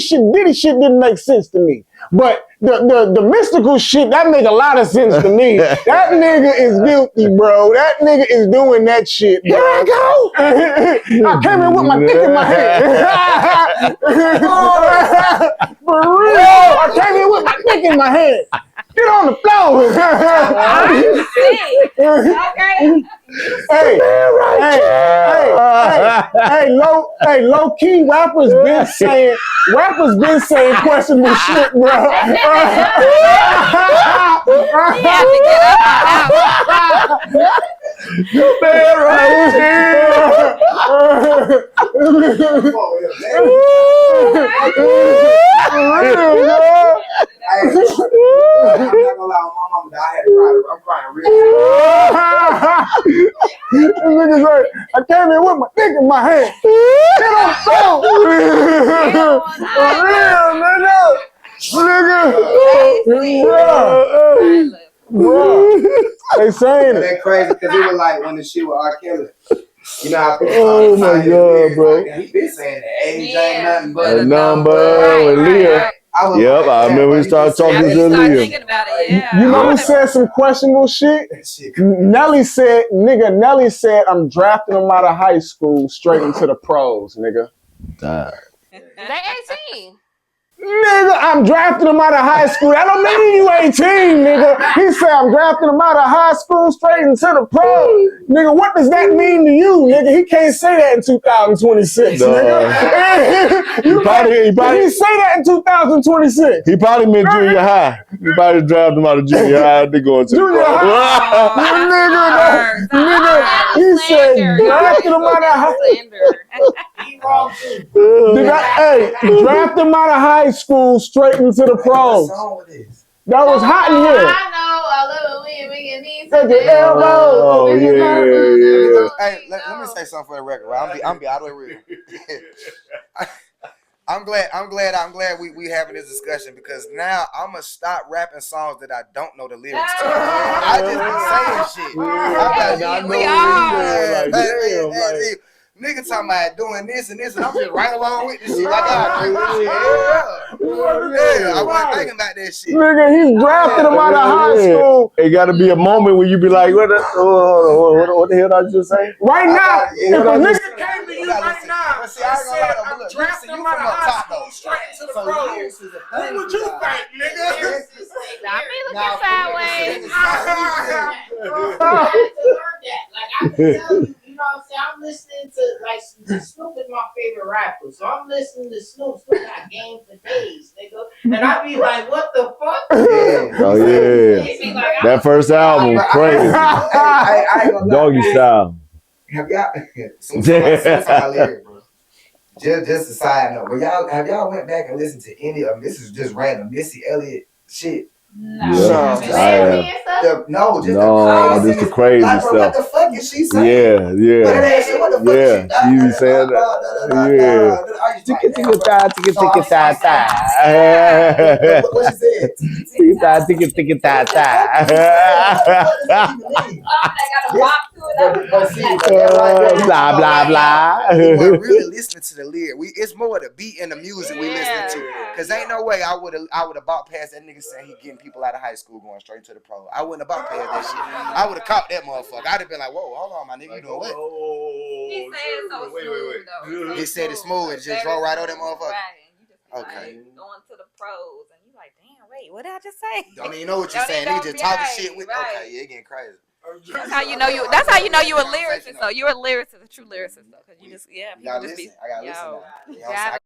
shit didn't make sense to me. But the mystical shit, that make a lot of sense to me. That nigga is guilty, bro. That nigga is doing that shit, bro. Here I go. I came in with my dick in my hand. For real. I came in with my dick in my hand. Get on the floor. Hey, low key, rappers been saying questionable shit, bro. You man right here. I'm not gonna lie, my mama died. I had to cry. I'm crying real. This nigga's like, I came in with my dick in my hand. Get on the phone. For real, nigga. Bro. They saying it. That crazy because it was like when the shit with R. Kelly. You know how people oh my God, bro. He been saying that age ain't nothing but a number with Leah. Yep, I remember we started talking to Leah. You know who said some questionable shit? Nelly said, I'm drafting him out of high school straight into the pros, nigga. They 18. Nigga, I'm drafting him out of high school. That don't mean you 18, nigga. He said I'm drafting him out of high school straight into the pro. Nigga, what does that mean to you, nigga? He can't say that in 2026, nigga. He say that in 2026. He probably meant junior high. He probably drafted him out of junior high. They going to junior high. Nigga, he said drafting him out of high school. Draft him out of high school straight into the pros. That was hot in here. I know, I love it when we need to the elbow. Oh, yeah. Hey, let me say something for the record, right? I'm be all the way real. I'm glad we having this discussion because now I'm gonna stop rapping songs that I don't know the lyrics to. I just be saying shit. We are. Nigga talking about doing this and I'm just right along with this shit. Like, I wasn't thinking about that shit. Nigga, he's drafted him out of high school. It gotta be a moment where you be like, what the hell did I just say? Right now, if a nigga came to you right now and said, I'm drafting him out of high school straight into the pros, what would you think, nigga? I be looking sideways. I can tell you. You know what I'm saying? I'm listening to Snoop is my favorite rapper, so I'm listening to Snoop. Snoop got game for days, nigga. And I be like, what the fuck? Oh yeah, that first album, crazy. Doggy style. Have y'all? Just a side note, have y'all went back and listened to any of them? This is just random Missy Elliott shit. No. Just the crazy like, stuff. What the fuck is she saying? Yeah. She be saying that. What she said? Blah blah blah. We weren't really listening to the lyric. It's more the beat and the music we listening to. Cause ain't no way I would have bought past that nigga saying he getting people out of high school going straight to the pro. I wouldn't have bought past that shit. I would have caught that motherfucker. I'd have been like, whoa, hold on, my nigga, you doing what? He said it so smooth though. He said it smooth and just roll right on that motherfucker. Right. You just okay. Like, going to the pros and you like, damn, wait, what did I just say? Don't even know what you're saying. Nigga just talking shit with. Right. Okay, yeah, it getting crazy. That's how you know you. That's how you know you a lyricist. though. You're a lyricist, a true lyricist, though, because you just people just be. I gotta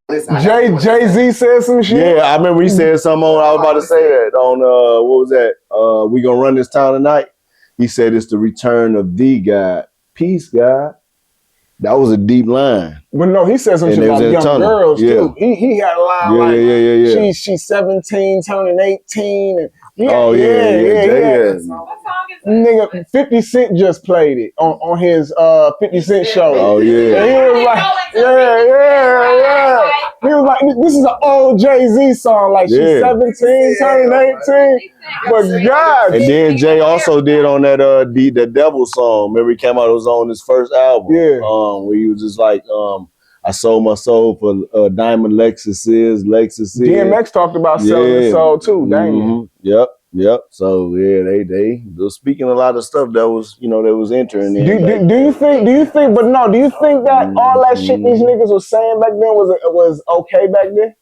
listen. Jay-Z said some shit. Yeah, I remember he said something on. I was about to say that on what was that? We gonna run this town tonight. He said it's the return of the God. Peace, God. That was a deep line. But no, he said some shit about young girls too. He had a line she's 17, turning 18. And yeah. What song Nigga, 50 Cent just played it on his 50 Cent show. Oh yeah. And he was like, yeah. He was like, this is an old Jay-Z song. Like, she's 17, turning 18. But God. And then Jay also did on that the Devil song. Remember he came out, it was on his first album. Yeah. Where he was just like, I sold my soul for diamond Lexuses. DMX talked about selling his soul too, Damien. Yep. So yeah, they were speaking a lot of stuff that was, that was entering in. Do you think that all that shit these niggas was saying back then was okay back then?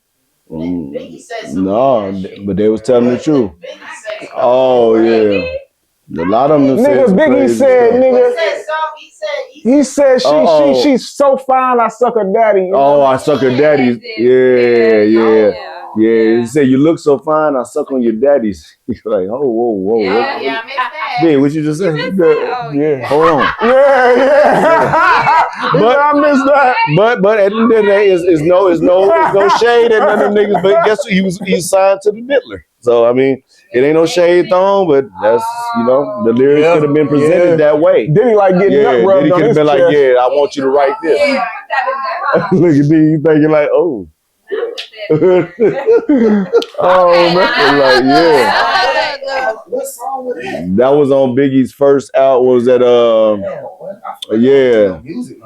No, but they was telling the truth. Oh yeah. A lot of them nigga, Biggie said, nigga. He said she's so fine, I suck her daddy. You know? I suck her daddy. Yeah. He said, you look so fine, I suck on your daddies. He's like, whoa. Yeah, I missed that. Yeah, what you just said? Yeah. Hold on. Yeah. I missed that. But at the end of the day, it's no shade at none of them niggas. But guess what? He's signed to the Diddler. So I mean, it ain't no shade thrown, but that's the lyrics could have been presented that way. Diddy like getting nut rubbed Diddy on could have his been chest. like, I want you to write this. Look at Diddy thinking like, oh. Oh man, like What song was that? that was on Biggie's first album. Was that Music.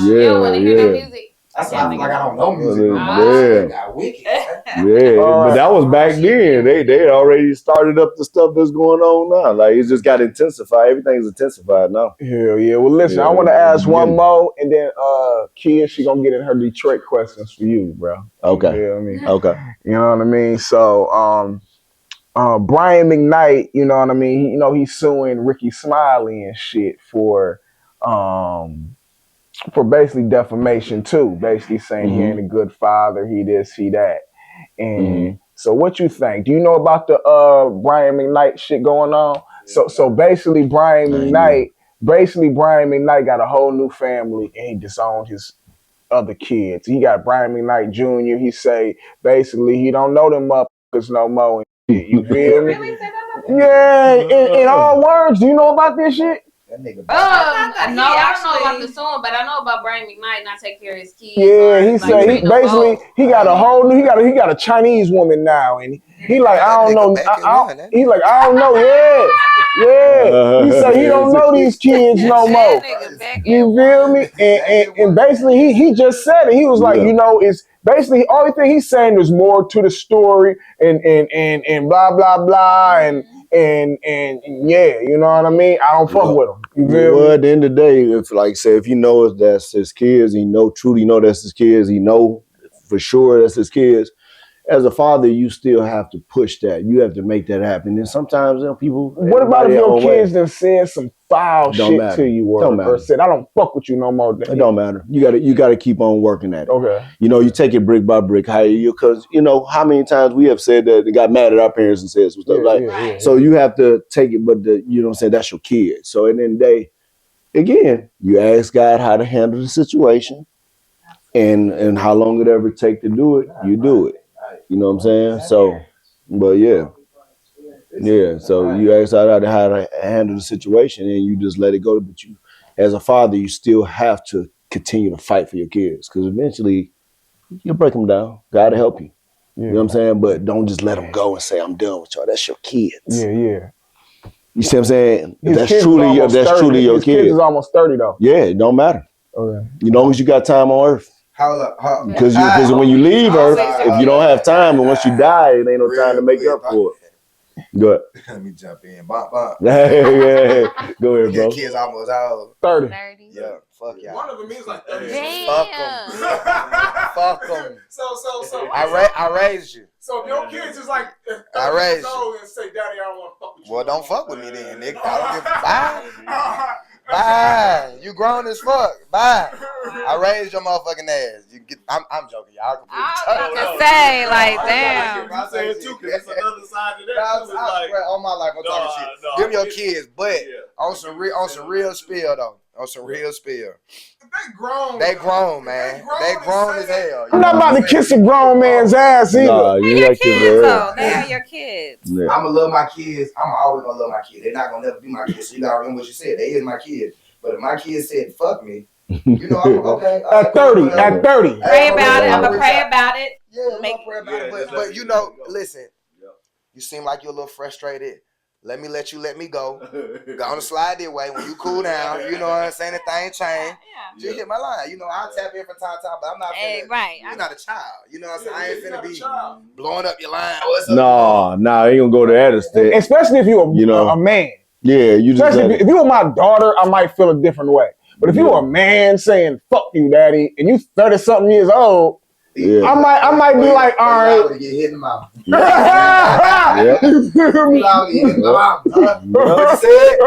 yeah. That's why I feel like I don't know music. Yeah. Got wicked. But that was back then. They already started up the stuff that's going on now. Like it's just got intensified. Everything's intensified now. Hell yeah. Well, listen, I want to ask one more, and then Kia, she gonna get in her Detroit questions for you, bro. Okay. You know what I mean? Okay. You know what I mean? So, Brian McKnight, you know what I mean? He's suing Ricky Smiley and shit for basically defamation too. Basically saying he ain't a good father, he this, he that. And so what you think? Do you know about the Brian McKnight shit going on? So basically Brian McKnight got a whole new family and he disowned his other kids. He got Brian McKnight Jr. He say basically he don't know them motherfuckers no more. You feel me? Yeah, in all words, do you know about this shit? No, I don't know about the song, but I know about Brian McKnight not taking care of his kids. Yeah, he said he got a whole new, he got a Chinese woman now, and he like I don't know, he like I don't know, yeah. He said he don't know these kids no more. You feel me? And basically he just said it. He was like, it's basically the only thing he's saying there's more to the story and blah blah blah and yeah, you know what I mean? I don't fuck with him. You feel me? At the end of the day, if you know that's his kids, truly know that's his kids, he know for sure that's his kids. As a father, you still have to push that. You have to make that happen. And sometimes people. What about if your kids done said some foul shit to you or said, I don't fuck with you no more? It don't matter. You gotta keep on working at it. Okay. You take it brick by brick. Because how many times we have said that they got mad at our parents and said some stuff So you have to take it, but that's your kid. So at the end of the day, again, you ask God how to handle the situation and how long it ever take to do it, you do it. You know what I'm saying? So, but yeah. So you ask how to handle the situation and you just let it go. But you, as a father, you still have to continue to fight for your kids because eventually you'll break them down. God will help you. You know what I'm saying? But don't just let them go and say, I'm done with y'all. That's your kids. Yeah. You see what I'm saying? That's truly your His kid. His is almost 30 though. Yeah, it don't matter. Okay. As long as you got time on earth. Because when you leave Earth, if you don't have time, and once you die, it ain't no time to make up for it. Go ahead. Let me jump in. Bop. Yeah. Go ahead, bro. Kids almost out. 30. Yeah. Fuck y'all. One of them is like 30. Fuck them. So I raised you. So if your kids is like I raised you and say, Daddy, I don't want to fuck with you. Well, don't fuck with me then, nigga. I don't give bye. Bye. You grown as fuck. Bye. I raised your motherfucking ass. I'm joking, y'all. I was about to say, like, damn. I say it too, because it's another side to that. All my life, I'm talking shit. Them your kids, but on some real spill though. On some real spill. They grown. They grown, man. They grown as hell. I'm not about to kiss a grown man's ass either. Nah, you They're your ain't kids kids, though. They are your kids. Yeah. I'm gonna love my kids. I'm always gonna love my kids. They're not gonna never be my kids. So you gotta remember what you said. They is my kids. But if my kids said fuck me, you know I'm okay. At 30, at 30. Pray about it. I'm gonna pray about it. Yeah, I'm gonna pray about it. But you know, listen. You seem like you're a little frustrated. Let me go. Go on the slide that way when you cool down. You know what I'm saying? The thing change. Yeah. Just hit my line. You know, I'll tap in from time to time, but I'm not finna. Right. You're not a child. You know what I'm saying? I ain't finna be child. blowing up your line. Nah, I ain't gonna go to that extent. Especially if you're a man. Yeah, you just. Especially if you were my daughter, I might feel a different way. But if you were a man saying "fuck you, daddy," and you 30-something years old, I might be like, all right. Get hit in the mouth. Yeah. You feel me? What you said?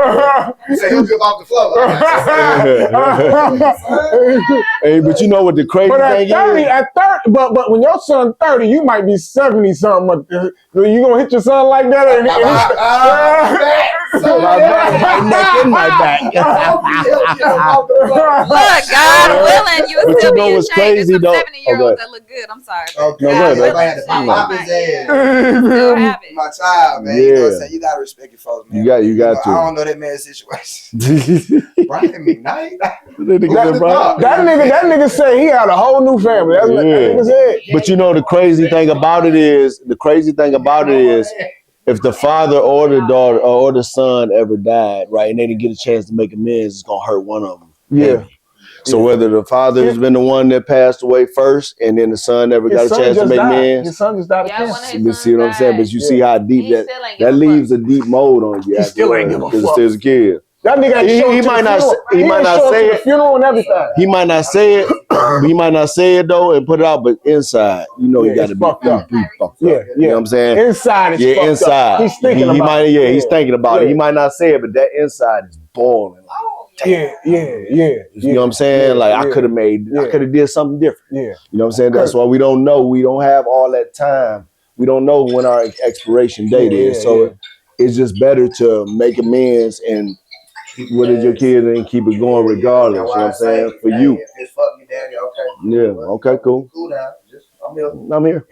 You said he'll jump off the floor. Hey, but you know what the crazy thing is? At 30, but when your son 30, you might be 70 something. You gonna hit your son like that? My neck in my back. Look, God willing, you But still you know be what's in shape. There's crazy some though? 70-year-olds that look good. I'm sorry. Okay. No, God go willing, ahead. Pop his ass. still have it. My child, man. You know what I'm saying? You gotta respect your folks, man. You got to. I don't know that man's situation. Brian McKnight. That nigga said he had a whole new family. That's what that nigga said. But you know the crazy thing about it is, if the father or the daughter or the son ever died, right, and they didn't get a chance to make amends, it's gonna hurt one of them. Yeah. So whether the father has been the one that passed away first, and then the son never got a chance to make amends. His son just died of cancer. You see what I'm saying? But you see how deep that leaves a deep mold on you. He still ain't give a fuck. Still a kid. That nigga he might not say it. Funeral and everything. He might not say it. He might not say it though and put it out, but inside, you know, you got to be fucked up. You know what I'm saying? Inside is fucked inside. up. He's thinking about it. He's thinking about it. He might not say it, but that inside is boiling. Yeah. You know what I'm saying? Like I could have did something different. Yeah. You know what I'm saying? That's why we don't know. We don't have all that time. We don't know when our expiration date is. So it's just better to make amends and what is your kid and keep it going regardless. You know what I'm saying? For you. It's fuck you, daddy. Okay. Yeah. Okay. Cool. Cool down. I'm here.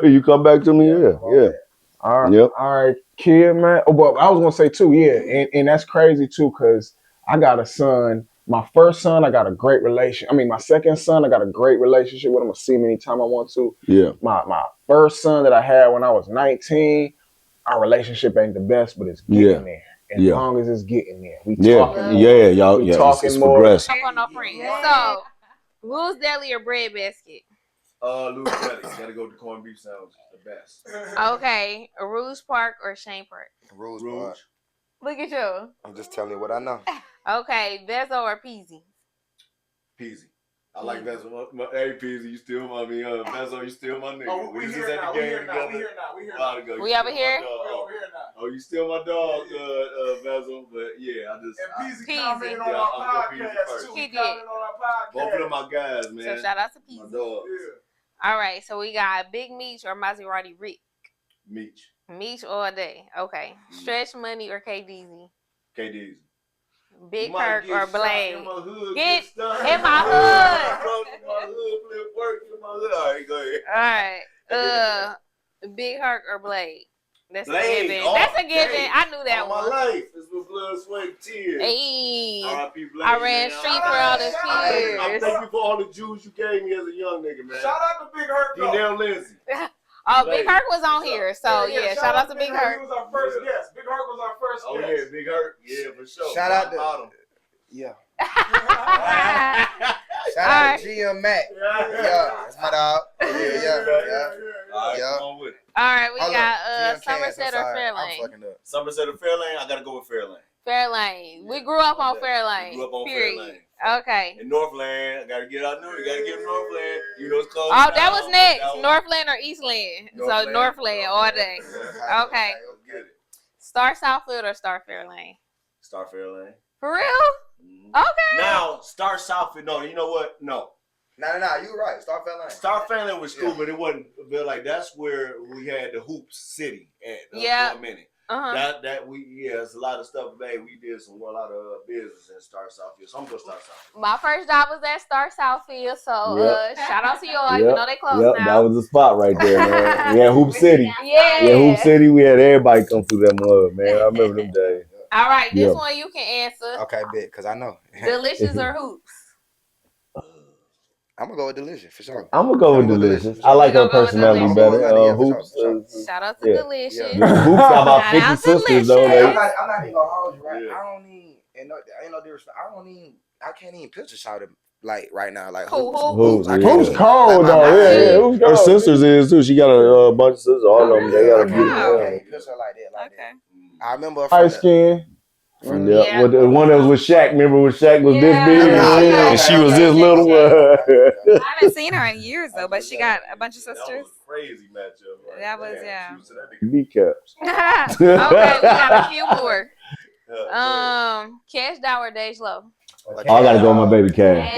You come back to me. Yeah. All right. Yep. All right, kid, man. Oh, but I was gonna say too. Yeah, and that's crazy too, cause I got a son. My first son, I got a great relation. I mean, my second son, I got a great relationship with him. I see him anytime I want to. Yeah. My first son that I had when I was 19, our relationship ain't the best, but it's getting there. As long as it's getting there, we talking. Y'all. Talking more. Progressing. So, Lou's Deli or Bread Basket? Lou's Deli. Gotta go to corned beef sandwich. The best. Okay, Rouge Park or Shane Park? Rouge Park. Look at you. I'm just telling you what I know. Okay, Vezo or Peasy? Peasy. I like Vezo. Hey, Peasy, you still my Vezo, you still my nigga. Oh, we here now. We here now. We over here? Oh, you still my dog, Vezo. But yeah, And Peasy commented on Yeah, our I'll go Peasy podcast first. too. He He did. commented on our podcast. Both of them my guys, man. So shout out to Peasy. My dogs. All right, so we got Big Meech or Maserati Rick? Meech. Meech all day. Okay. Stretch Money or KDZ? KDZ. Big Kirk or Blade? In my hood, Get stuff. in my hood. In my hood, flip work in my hood. All right, go ahead. All right. Big Kirk or Blade? That's Blade. a given. Oh, That's a given. Blade. I knew that All one. my life. It's with blood, sweat, and tears. Hey. R.I.P. Blade, I ran man. street for all this I years. thank you for all the Jews you gave me as a young nigga, man. Shout out to Big Hurt. D-Nail Lindsay. Oh, Big Hurt was on here, so yeah. Shout out to Big Hurt. He was our first guest. Big Hurt was our first Oh guest. yeah, Big Hurt. Yeah, for sure. Shout out to Bottom. Yeah. Shout Shout out to GM Mac. Yeah, that's my dog. Yeah. All right, come on with it. All right, we Hold got up. Somerset or I'm Fairlane? fucking up. Somerset or Fairlane? I gotta go with Fairlane. Fairlane. We grew up on Fairlane. Grew up on Period. Fairlane. Okay. In Northland, I gotta get out there. You gotta get Northland. You know it's close. Oh, that was next. Northland or Eastland? So Northland all day. Okay. Let's get it. Star Southfield or Star Fairlane? Star Fairlane. For real? Okay. Now, Star Southfield. No, you know what? No. No, you right. Star Fairlane. Star Fairlane was cool, but it wasn't. But like that's where we had the Hoops City at. Yeah. For a minute. That we it's a lot of stuff, man. We did a lot of business in Star Southfield. So I'm gonna Star Southfield. My first job was at Star Southfield, so shout out to y'all. Yep. Even though they closed now. That was the spot right there, man. Yeah, Hoop City. Yeah. Hoop City. We had everybody come through that mud, man. I remember them days. All right, this one you can answer. Okay, bet, because I know. Deelishis or Hoops? I'm gonna go with Deelishis for sure. I'm gonna go with Deelishis. I like her personality better. Hoops. Shout out to Deelishis. Hoops got about 50 sisters though. I'm not even gonna hold you, right? I don't even, ain't no disrespect. I can't even picture shout like right now. Like Hoops cold though. Her sisters is too. She got a bunch of sisters. All of them. They got a beautiful family. Okay. I remember light skin. With the one that was with Shaq. Remember when Shaq was this big and she was this little? I haven't seen her in years though, but she got a bunch of sisters. That was a crazy matchup. Right? That was Kneecaps. Okay, we got a few more. Cash Dow or Dej Low? Oh, I gotta go with my baby Cash.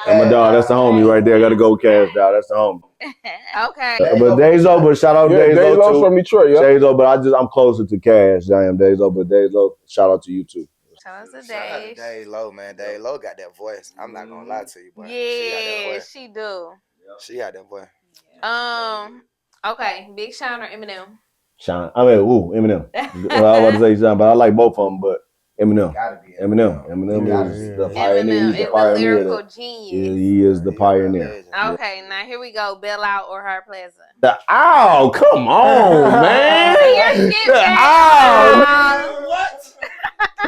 And my dog, that's the homie right there. I gotta go with Cash Dow. That's the homie. Okay. But Dezo, but shout out Dezo too. from Detroit, yeah. Dezo, but I'm closer to Cash than I am Dezo. But Dezo, shout out to you too. Shout out to Dej. Dej Low, man. Dej Low got that voice. I'm not gonna lie to you, boy. Yeah, she do. She got that voice. Okay, Big Sean or Eminem? Sean, Eminem. I was about to say Sean, but I like both of them. But Eminem. Eminem is the pioneer. He's the pioneer. Lyrical genius. He is the pioneer. Okay, now here we go. Bell Out or Hard Plaza? The owl, come on, man. The owl. What?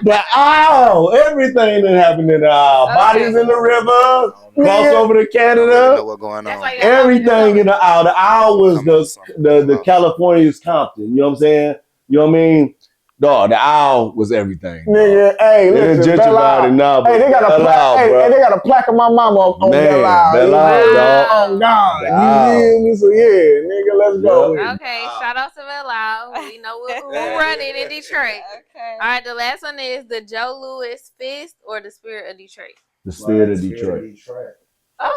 The owl. Everything that happened in the owl. Bodies in the river. Cross over to Canada. What's going on? Everything in the owl. The owl was the California's Compton. You know what I'm saying? You know what I mean? Dog, the owl was everything. Nigga, hey, listen, Bell Out. Hey, they got a plaque. Hey, they got a plaque of my mama on Bell Out. Bell Out, dog. Oh God, you hear me? So yeah, nigga, let's go. Okay, shout out to Bell Out. We know who running in Detroit. Okay. All right, the last one is the Joe Louis Fist or the Spirit of Detroit. The Spirit of Detroit. Okay. I'm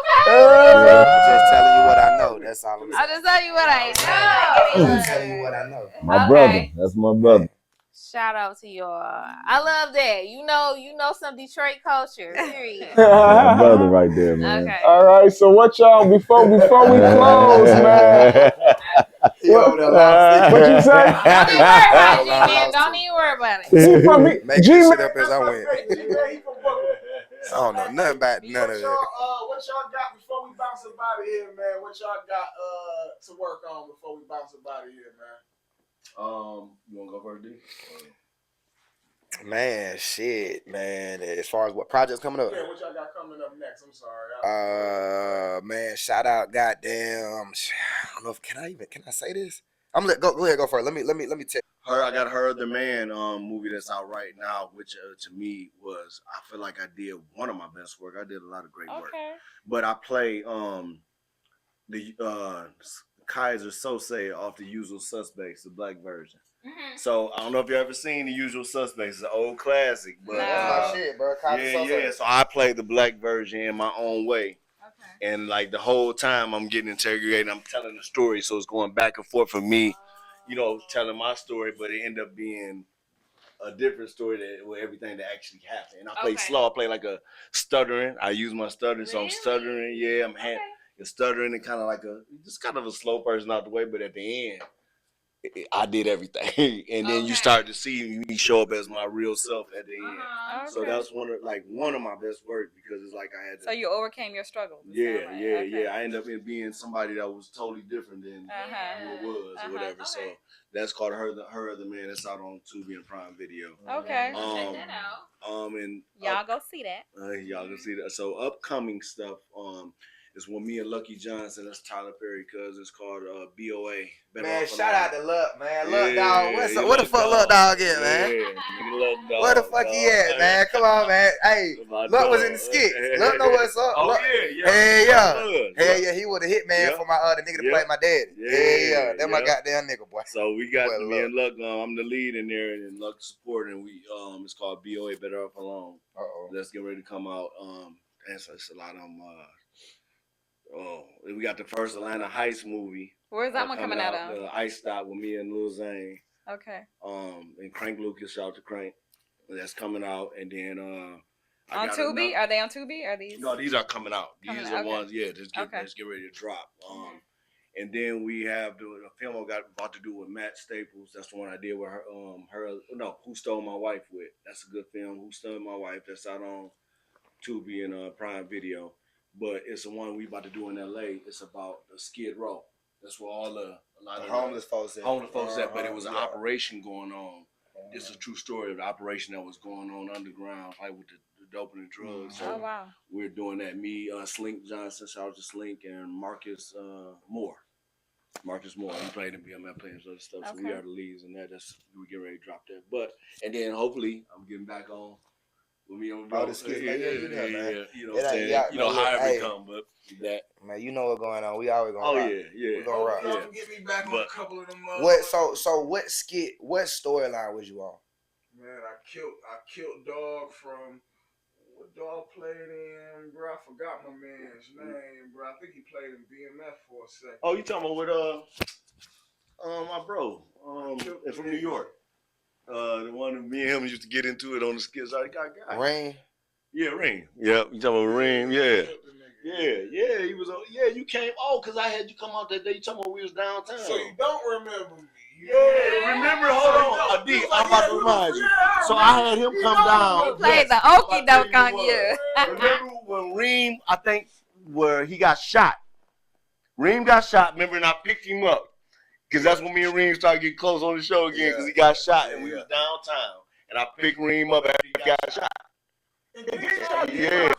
just telling you what I know. That's all I'm saying. I'll just tell you what I know. I'm just telling you what I know. My brother. That's my brother. Shout out to y'all. I love that. You know some Detroit culture. Period. My brother right there, man. Okay. All right, so what y'all before we close, man? What you say? Don't even worry about it. He from me. Make this shit up as I went. I don't know nothing about none of it. What y'all got before we bounce up out of here, man? What y'all got to work on before we bounce up out of here, man? You wanna go first, D? Man, shit, man. As far as what projects coming up? Yeah, what y'all got coming up next? I'm sorry. Man, shout out, goddamn. I don't know if can I say this? Go ahead, go first. Let me tell Her, I got Her the Man movie that's out right now, which to me was, I feel like I did one of my best work. I did a lot of great work, but I play the Kaiser Sose off The Usual Suspects, the black version. Mm-hmm. So I don't know if you ever seen The Usual Suspects. It's an old classic, but that's my shit, bro. Yeah. So I played the black version in my own way. And like the whole time I'm getting interrogated, I'm telling the story, so it's going back and forth for me, telling my story, but it ended up being a different story with everything that actually happened. And I play slow, I play like a stuttering. I use my stuttering, so I'm stuttering. Yeah, I'm stuttering and kind of like just kind of a slow person out the way, but at the end, I did everything, and then you start to see me show up as my real self at the end. So that's one of my best work because it's like I had to. So you overcame your struggles. Yeah. I ended up being somebody that was totally different than who it was or whatever. So that's called Her the Man. It's out on Tubi and Prime Video. Okay. And y'all go see that. Y'all go see that. So upcoming stuff. It's with me and Lucky Johnson. That's Tyler Perry, cuz it's called BOA. Man, shout out to Luck, man. Luck dog. What the fuck Luck dog is, man? Yeah, where the fuck he at, man? Come on, man. Hey, Luck was in the skit. Luck know what's up. Oh, Luck. Hell yeah. He was a hit man for my the nigga that played my daddy. Yeah. That's my goddamn nigga, boy. So we got me and Luck. I'm the lead in there, and Luck support, and we it's called BOA, Better Off Alone. Let's get ready to come out. And so it's a lot of them. We got the first Atlanta Heist movie. Where's that one coming out of? The Ice Stop with me and Lil Zane. Okay. And Crank Lucas, shout out to Crank. That's coming out, and then on Tubi? Are they on Tubi? Are these? No, these are coming out. These are ones. Yeah, let's get ready to drop. And then we have a film I got about to do with Matt Staples. That's the one I did with her. Who Stole My Wife with. That's a good film. Who Stole My Wife. That's out on Tubi and Prime Video. But it's the one we about to do in LA. It's about the Skid Row. That's where a lot of homeless folks at. But it was an operation going on. It's a true story of the operation that was going on underground, like with the dope and the drugs. So we're doing that. Me, Slink Johnson, shout out to Slink, and Marcus Moore. He played in BMF, playing other stuff. So we are the leads in that. We get ready to drop that. And then hopefully I'm getting back on with me on the skits. Yeah. You know what I'm saying? However it come, but that. Man, you know what's going on. We always gonna rock. Yeah. We gonna rock. Don't get me back on a couple of them. What skit? What storyline was you on? Man, I killed Dog from. What Dog played in, bro? I forgot my man's name, bro. I think he played in BMF for a second. Oh, you talking about with my bro, from New York. The one that me and him used to get into it on the skits. I got Rain. Yeah, Rain. Yeah, you talking about Rain? Yeah. Yeah. He was on. Yeah, you came. Oh, cause I had you come out that day. You talking about we was downtown. So you don't remember me? Yeah, remember? Hold on, I'm about to remind you. So I had him come down. He played the okie doke on you. Remember when Reem, I think, where he got shot. Reem got shot, remember, and I picked him up. Because that's when me and Reem started getting close on the show again, because he got shot, and we was downtown. And I picked Reem up after he got shot. Yeah.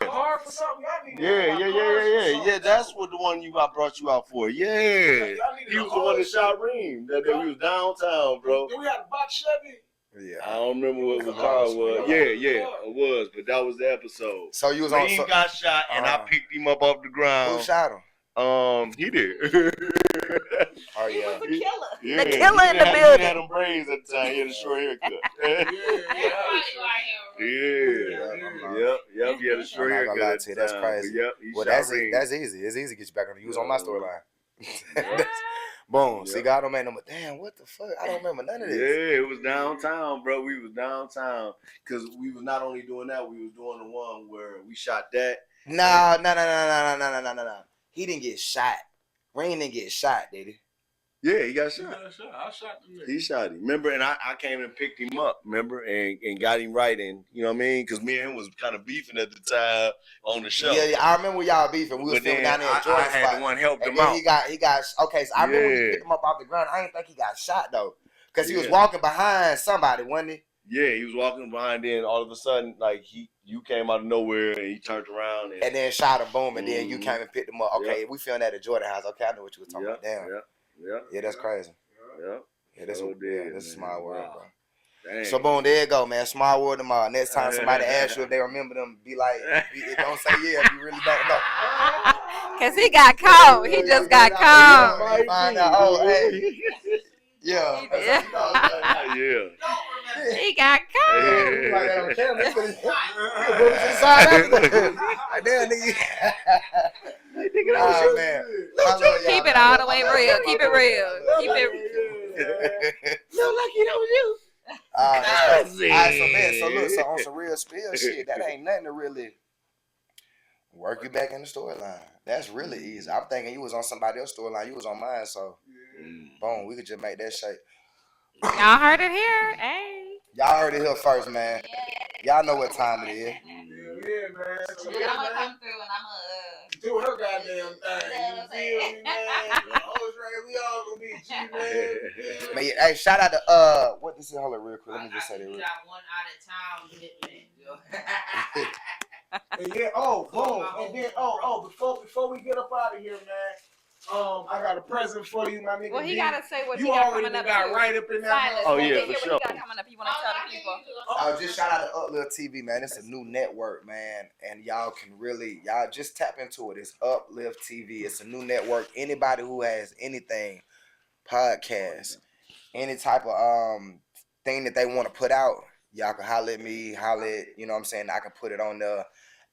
That's what the one I brought you out for. Yeah. He was the one that shot Reem. That we was downtown, bro. Do we have a box Chevy? Yeah. I don't remember what the car was. Yeah, it was, but that was the episode. So you was Reem got shot, and I picked him up off the ground. Who shot him? He did. Oh yeah. He was the killer. Yeah. The killer in the building. He had them braids at the time. He had a short haircut. Yep. He had a short haircut. I'm not gonna lie to you. That's crazy. Yep. Well, that's easy. It's easy to get you back on. You was on my storyline. Boom. See, God don't make no. Damn, what the fuck? I don't remember none of this. Yeah, it was downtown, bro. We was downtown because we was not only doing that, we was doing the one where we shot that. No. He didn't get shot. Rain didn't get shot, did he? Yeah, he got shot. I shot him. He shot him. Remember, and I came and picked him up, remember, and got him right in. You know what I mean? Because me and him was kind of beefing at the time on the show. Yeah, I remember y'all beefing. We was filming down there at Jordan I had the one helped him out. He got okay, so I remember when you picked him up off the ground. I didn't think he got shot, though. Because he was walking behind somebody, wasn't he? Yeah, he was walking behind, then all of a sudden, like, you came out of nowhere, and he turned around. And then shot a boom, and then you came and picked him up. Okay, we filmed that at Jordan House. Okay, I know what you were talking about. Damn. Yeah, that's crazy. Yeah, this is a small world, bro. Dang. So boom, there you go, man. Small world tomorrow. Next time somebody asks you if they remember them, be like, don't say yeah if you really don't know. Cause he got caught. He just got caught. Find out. Oh, hey. Yeah. He got caught. Oh, man. Keep it all the way real. Keep it real. No, lucky that was you. All right, so look, so on some real spill shit, that ain't nothing to really work you back in the storyline. That's really easy. I'm thinking you was on somebody else's storyline, you was on mine, so boom, we could just make that shake. Y'all heard it here. Hey. Y'all heard it here first, man. Y'all know what time it is. Yeah, man. So I'm gonna come through and I'm do her goddamn thing. You feel me, man? We all gonna be G, man. Man, hey, shout out to what this is? Hold it real quick. Let me just say that real quick. One out of town hitman. And then boom, and then before we get up out of here, man. I got a present for you, my nigga. Well, he gotta say what you he got already coming up. Got right up in that. Oh yeah, for sure. What he got coming up? You want to tell the people? Just shout out to Uplift TV, man. It's a new network, man, and y'all just tap into it. It's Uplift TV. It's a new network. Anybody who has anything, podcast, any type of thing that they want to put out, y'all can holler at me, you know what I'm saying? I can put it on there.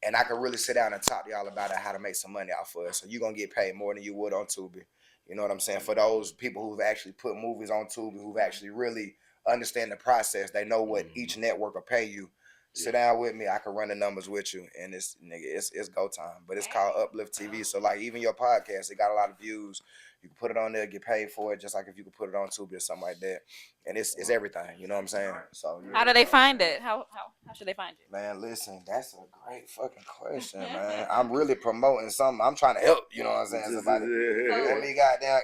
And I can really sit down and talk to y'all about it, how to make some money off of it. So you're going to get paid more than you would on Tubi. You know what I'm saying? For those people who've actually put movies on Tubi, who've actually really understand the process. They know what each network will pay you. Sit down with me. I can run the numbers with you, and it's go time. But it's called Uplift TV. So like even your podcast, it got a lot of views. You can put it on there, get paid for it, just like if you could put it on Tubi or something like that. And it's everything. You know what I'm saying? So how do they find it? How should they find you? Man, listen, that's a great fucking question, man. I'm really promoting something. I'm trying to help. You know what I'm saying? Somebody, let me goddamn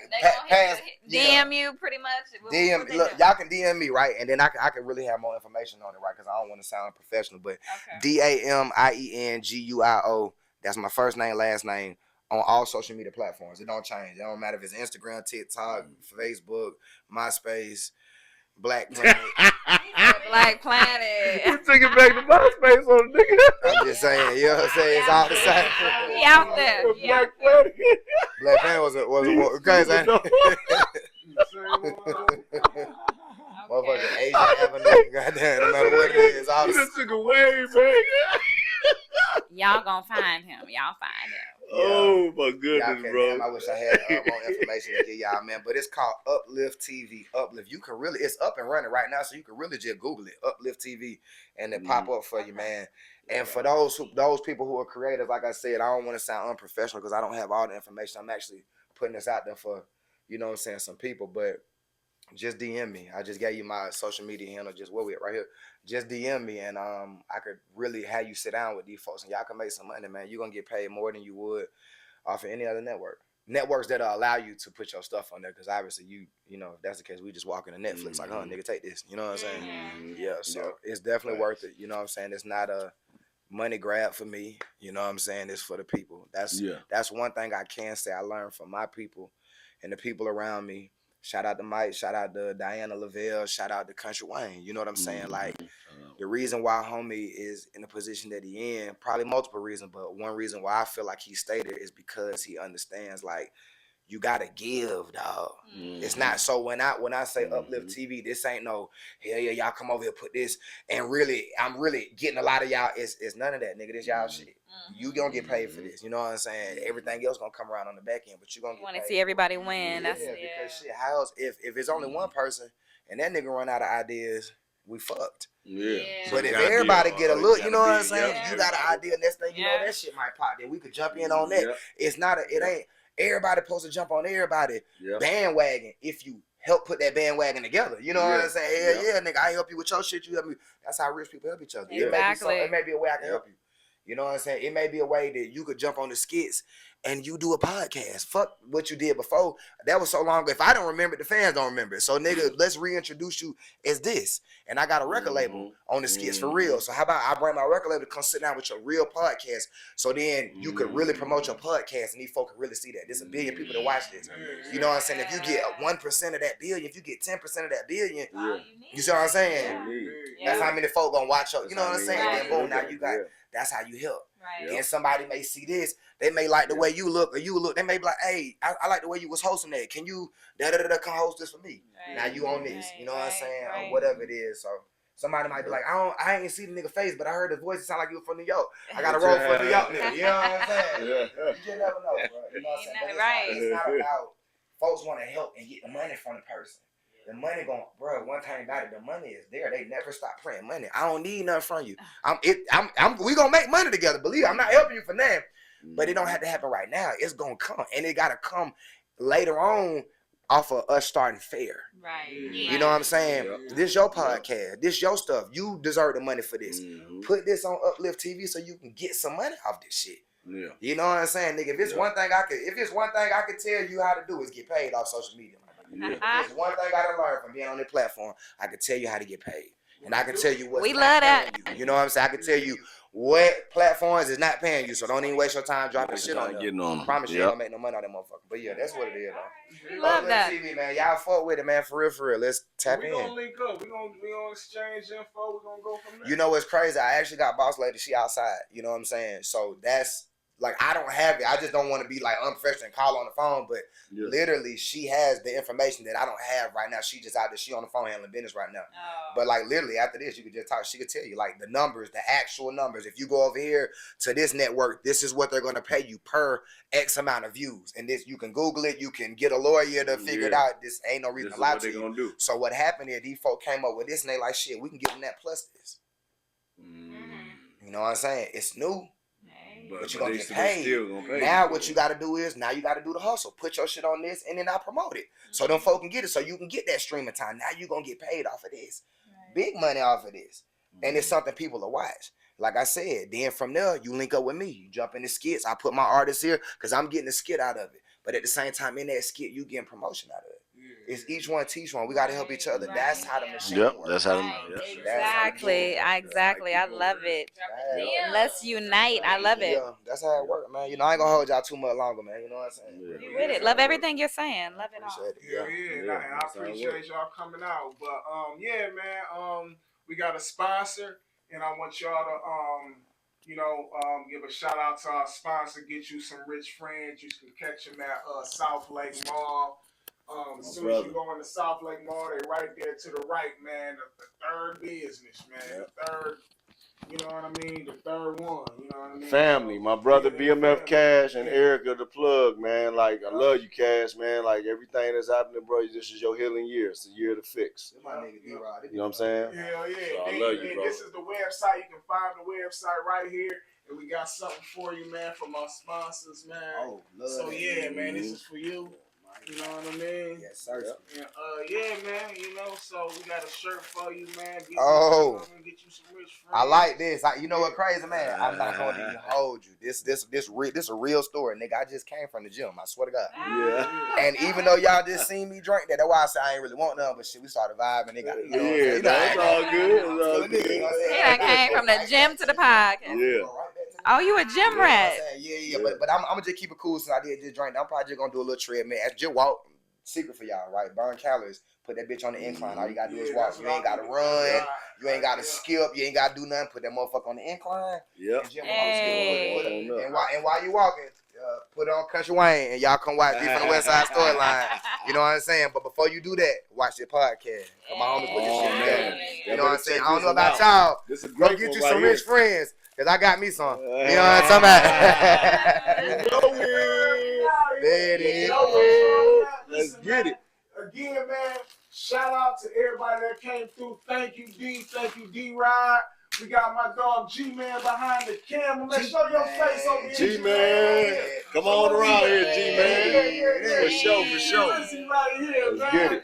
pass. DM you pretty much. DM, look, y'all can DM me, right? And then I can really have more information on it, right? Because I don't want to sound professional, but DAMIENGUIO. That's my first name, last name on all social media platforms. It don't change. It don't matter if it's Instagram, TikTok, Facebook, MySpace, Black Planet. Black Planet. You took it back to MySpace on the nigga. I'm just saying, you know what I'm saying? It's all the same. He out there. Black Planet. Black Planet was crazy. Motherfucking Asian Avenue, goddamn, no matter what it is, all You just took away, man. Y'all gonna find him. Y'all find him. Oh my goodness, bro. Damn, I wish I had more information to give y'all, man. But it's called Uplift TV. Uplift. You can really, it's up and running right now, so you can really just Google it, Uplift TV, and it pop up for you, man. And for those people who are creative, like I said, I don't want to sound unprofessional because I don't have all the information. I'm actually putting this out there for, you know what I'm saying, some people, but just DM me. I just gave you my social media handle, just where we at right here. Just DM me, and I could really have you sit down with these folks, and y'all can make some money, man. You're gonna get paid more than you would off of any other network. Networks that'll allow you to put your stuff on there, because obviously you know, if that's the case, we just walk into Netflix like, oh, nigga, take this. You know what I'm saying? Yeah, so it's definitely worth it. You know what I'm saying? It's not a money grab for me. You know what I'm saying? It's for the people. That's one thing I can say I learned from my people and the people around me. Shout out to Mike, shout out to Diana Lavelle, shout out to Kountry Wayne. You know what I'm saying? Like, the reason why homie is in the position that he in, probably multiple reasons, but one reason why I feel like he stayed there is because he understands, like, you gotta give, dog. It's not so when I say Uplift TV, this ain't no hell yeah, y'all come over here, put this, and really I'm really getting a lot of y'all. It's none of that, nigga. This y'all shit. You gonna get paid for this. You know what I'm saying? Everything else gonna come around on the back end, but you gonna get want paid. to see everybody win. Because shit, how else if it's only one person and that nigga run out of ideas, we fucked. But if everybody get a look, you know what I'm saying? You got an idea, next thing you know, that shit might pop. Then we could jump in on that. It's not it ain't everybody supposed to jump on everybody bandwagon if you help put that bandwagon together. You know what I'm saying? Hell yeah, nigga, I help you with your shit, you help me. That's how rich people help each other. Exactly. It may be a way I can help you. You know what I'm saying? It may be a way that you could jump on the skits and you do a podcast. Fuck what you did before. That was so long ago. If I don't remember it, the fans don't remember it. So, nigga, let's reintroduce you as this. And I got a record label on the skits for real. So how about I bring my record label to come sit down with your real podcast, so then you could really promote your podcast and these folks can really see that. There's a billion people that watch this. You know what I'm saying? If you get 1% of that billion, if you get 10% of that billion, you see what I'm saying? That's how many folk gonna watch your, you know what I'm saying? And then boom, now you got, that's how you help. Then somebody may see this, they may like the way you look, or you look, they may be like, hey, I like the way you was hosting that. Can you come host this for me? Now you on this, you know what I'm saying? Or whatever it is. So somebody might be like, I ain't see the nigga face, but I heard his voice, it sound like you were from New York. I got to roll for New York nigga. You know what I'm saying? You just never know, bro. You know what I'm saying? But it's not about folks want to help and get the money from the person. The money going, bro. One thing about it, the money is there. They never stop praying money. I don't need nothing from you. We gonna make money together. Believe me, I'm not helping you for that, but it don't have to happen right now. It's gonna come, and it gotta come later on off of us starting fair. Right. You know what I'm saying? This your podcast. This your stuff. You deserve the money for this. Put this on Uplift TV so you can get some money off this shit. You know what I'm saying, nigga? If it's one thing I could tell you how to do is get paid off social media. It's one thing I done learned from being on this platform. I can tell you how to get paid, and I can tell you what. We love that. You know what I'm saying? I can tell you what platforms is not paying you, so don't even waste your time dropping shit on them. I promise you, don't make no money on that motherfucker. But yeah, that's what it is, though. We love that. TV, man, y'all fuck with it, man, for real. Let's tap in. We gonna link up. We gonna exchange info. We gonna go from there. You know what's crazy? I actually got boss lady. She outside. You know what I'm saying? So that's like I don't have it. I just don't want to be like unprofessional and call on the phone. But literally, she has the information that I don't have right now. She just out there. She on the phone handling business right now. Oh. But like literally after this, you could just talk. She could tell you like the numbers, the actual numbers. If you go over here to this network, this is what they're gonna pay you per X amount of views. And this you can Google it. You can get a lawyer to figure it out. This ain't no reason to lie to you. Gonna do. So what happened is these folk came up with this and they like shit. We can give them that plus this. You know what I'm saying? It's new. But you're going to get paid. Now what you got to do is, now you got to do the hustle. Put your shit on this and then I promote it. So them folk can get it so you can get that streaming time. Now you're going to get paid off of this. Right. Big money off of this. And it's something people will watch. Like I said, then from there, you link up with me. You jump in the skits. I put my artists here because I'm getting a skit out of it. But at the same time, in that skit, you getting promotion out of it. It's each one teach one. We got to help each other. Right. That's how the machine works. That's how Exactly. I love it. Let's unite. I love it. Yeah, that's how it works, man. You know, I ain't gonna hold y'all too much longer, man. You know what I'm saying? You with it. Love everything you're saying. Love it all. Yeah. I appreciate y'all coming out. But yeah, man. We got a sponsor, and I want y'all to give a shout out to our sponsor. Get you some rich friends. You can catch them at South Lake Mall. As soon as you go in the South Lake Mall, they right there to the right, man. The third business, man. The third, you know what I mean? The third one, you know what I mean? Family, my brother BMF Cash and Erica the plug, man. Like, I love you, Cash, man. Like, everything that's happening, bro, this is your healing year. It's the year to fix. You know what I'm saying? Yeah. So I love you, bro. This is the website. You can find the website right here. And we got something for you, man, from our sponsors, man. Oh, so, yeah, man, this is for you. You know what I mean? Yes, sir. And, yeah, man. You know, so we got a shirt for you, man. Get you some rich friends. I like this. You know what, crazy man? I'm not going to even hold you. This a real story, nigga. I just came from the gym. I swear to God. Yeah. And even though y'all just seen me drink that's why I said I ain't really want none. But shit, we started vibing. They got that's all good. He came from the gym to the podcast. Yeah. Oh, you a gym rat? Yeah. But I'm gonna just keep it cool since I did just drink. I'm probably just gonna do a little treadmill. Just walk. Secret for y'all, right? Burn calories. Put that bitch on the incline. All you gotta do is walk. You ain't gotta run. You ain't gotta skip. You ain't gotta do nothing. Put that motherfucker on the incline. Yep. And while you walking, put it on Kountry Wayne, and y'all come watch me from the West Side Storyline. You know what I'm saying? But before you do that, watch your podcast. Come on, put this shit together. You know what I'm saying? I don't know about y'all. Go get you some rich friends. Cause I got me some. You know what I'm talking about? There it is. Let's get it. Again, man, shout out to everybody that came through. Thank you, D. Thank you, D-Rod. We got my dog G-Man behind the camera. Man, show your face over here. G-Man. Come on around here, G-Man. For sure. Right here, Let's get it.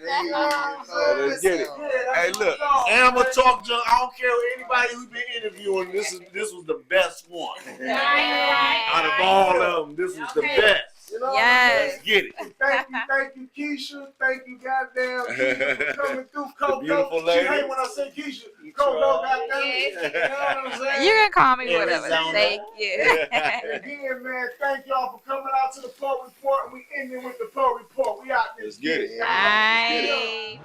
Let's get it. Hey, look. And I'm going to talk to, I don't care anybody who's been interviewing. This was the best one. Out of all of them, this was the best. You know, yes. Let's get it. Thank you, Keisha. Thank you, goddamn Keisha, for coming through. Coco. Beautiful lady. She hate when I say Keisha. Coco, goddamn it. You know what I'm saying? You can call me whatever. Thank you. Again, man, thank y'all for coming out to the Poe Report. And we ending with the Poe Report. We out there. Let's get it. Bye.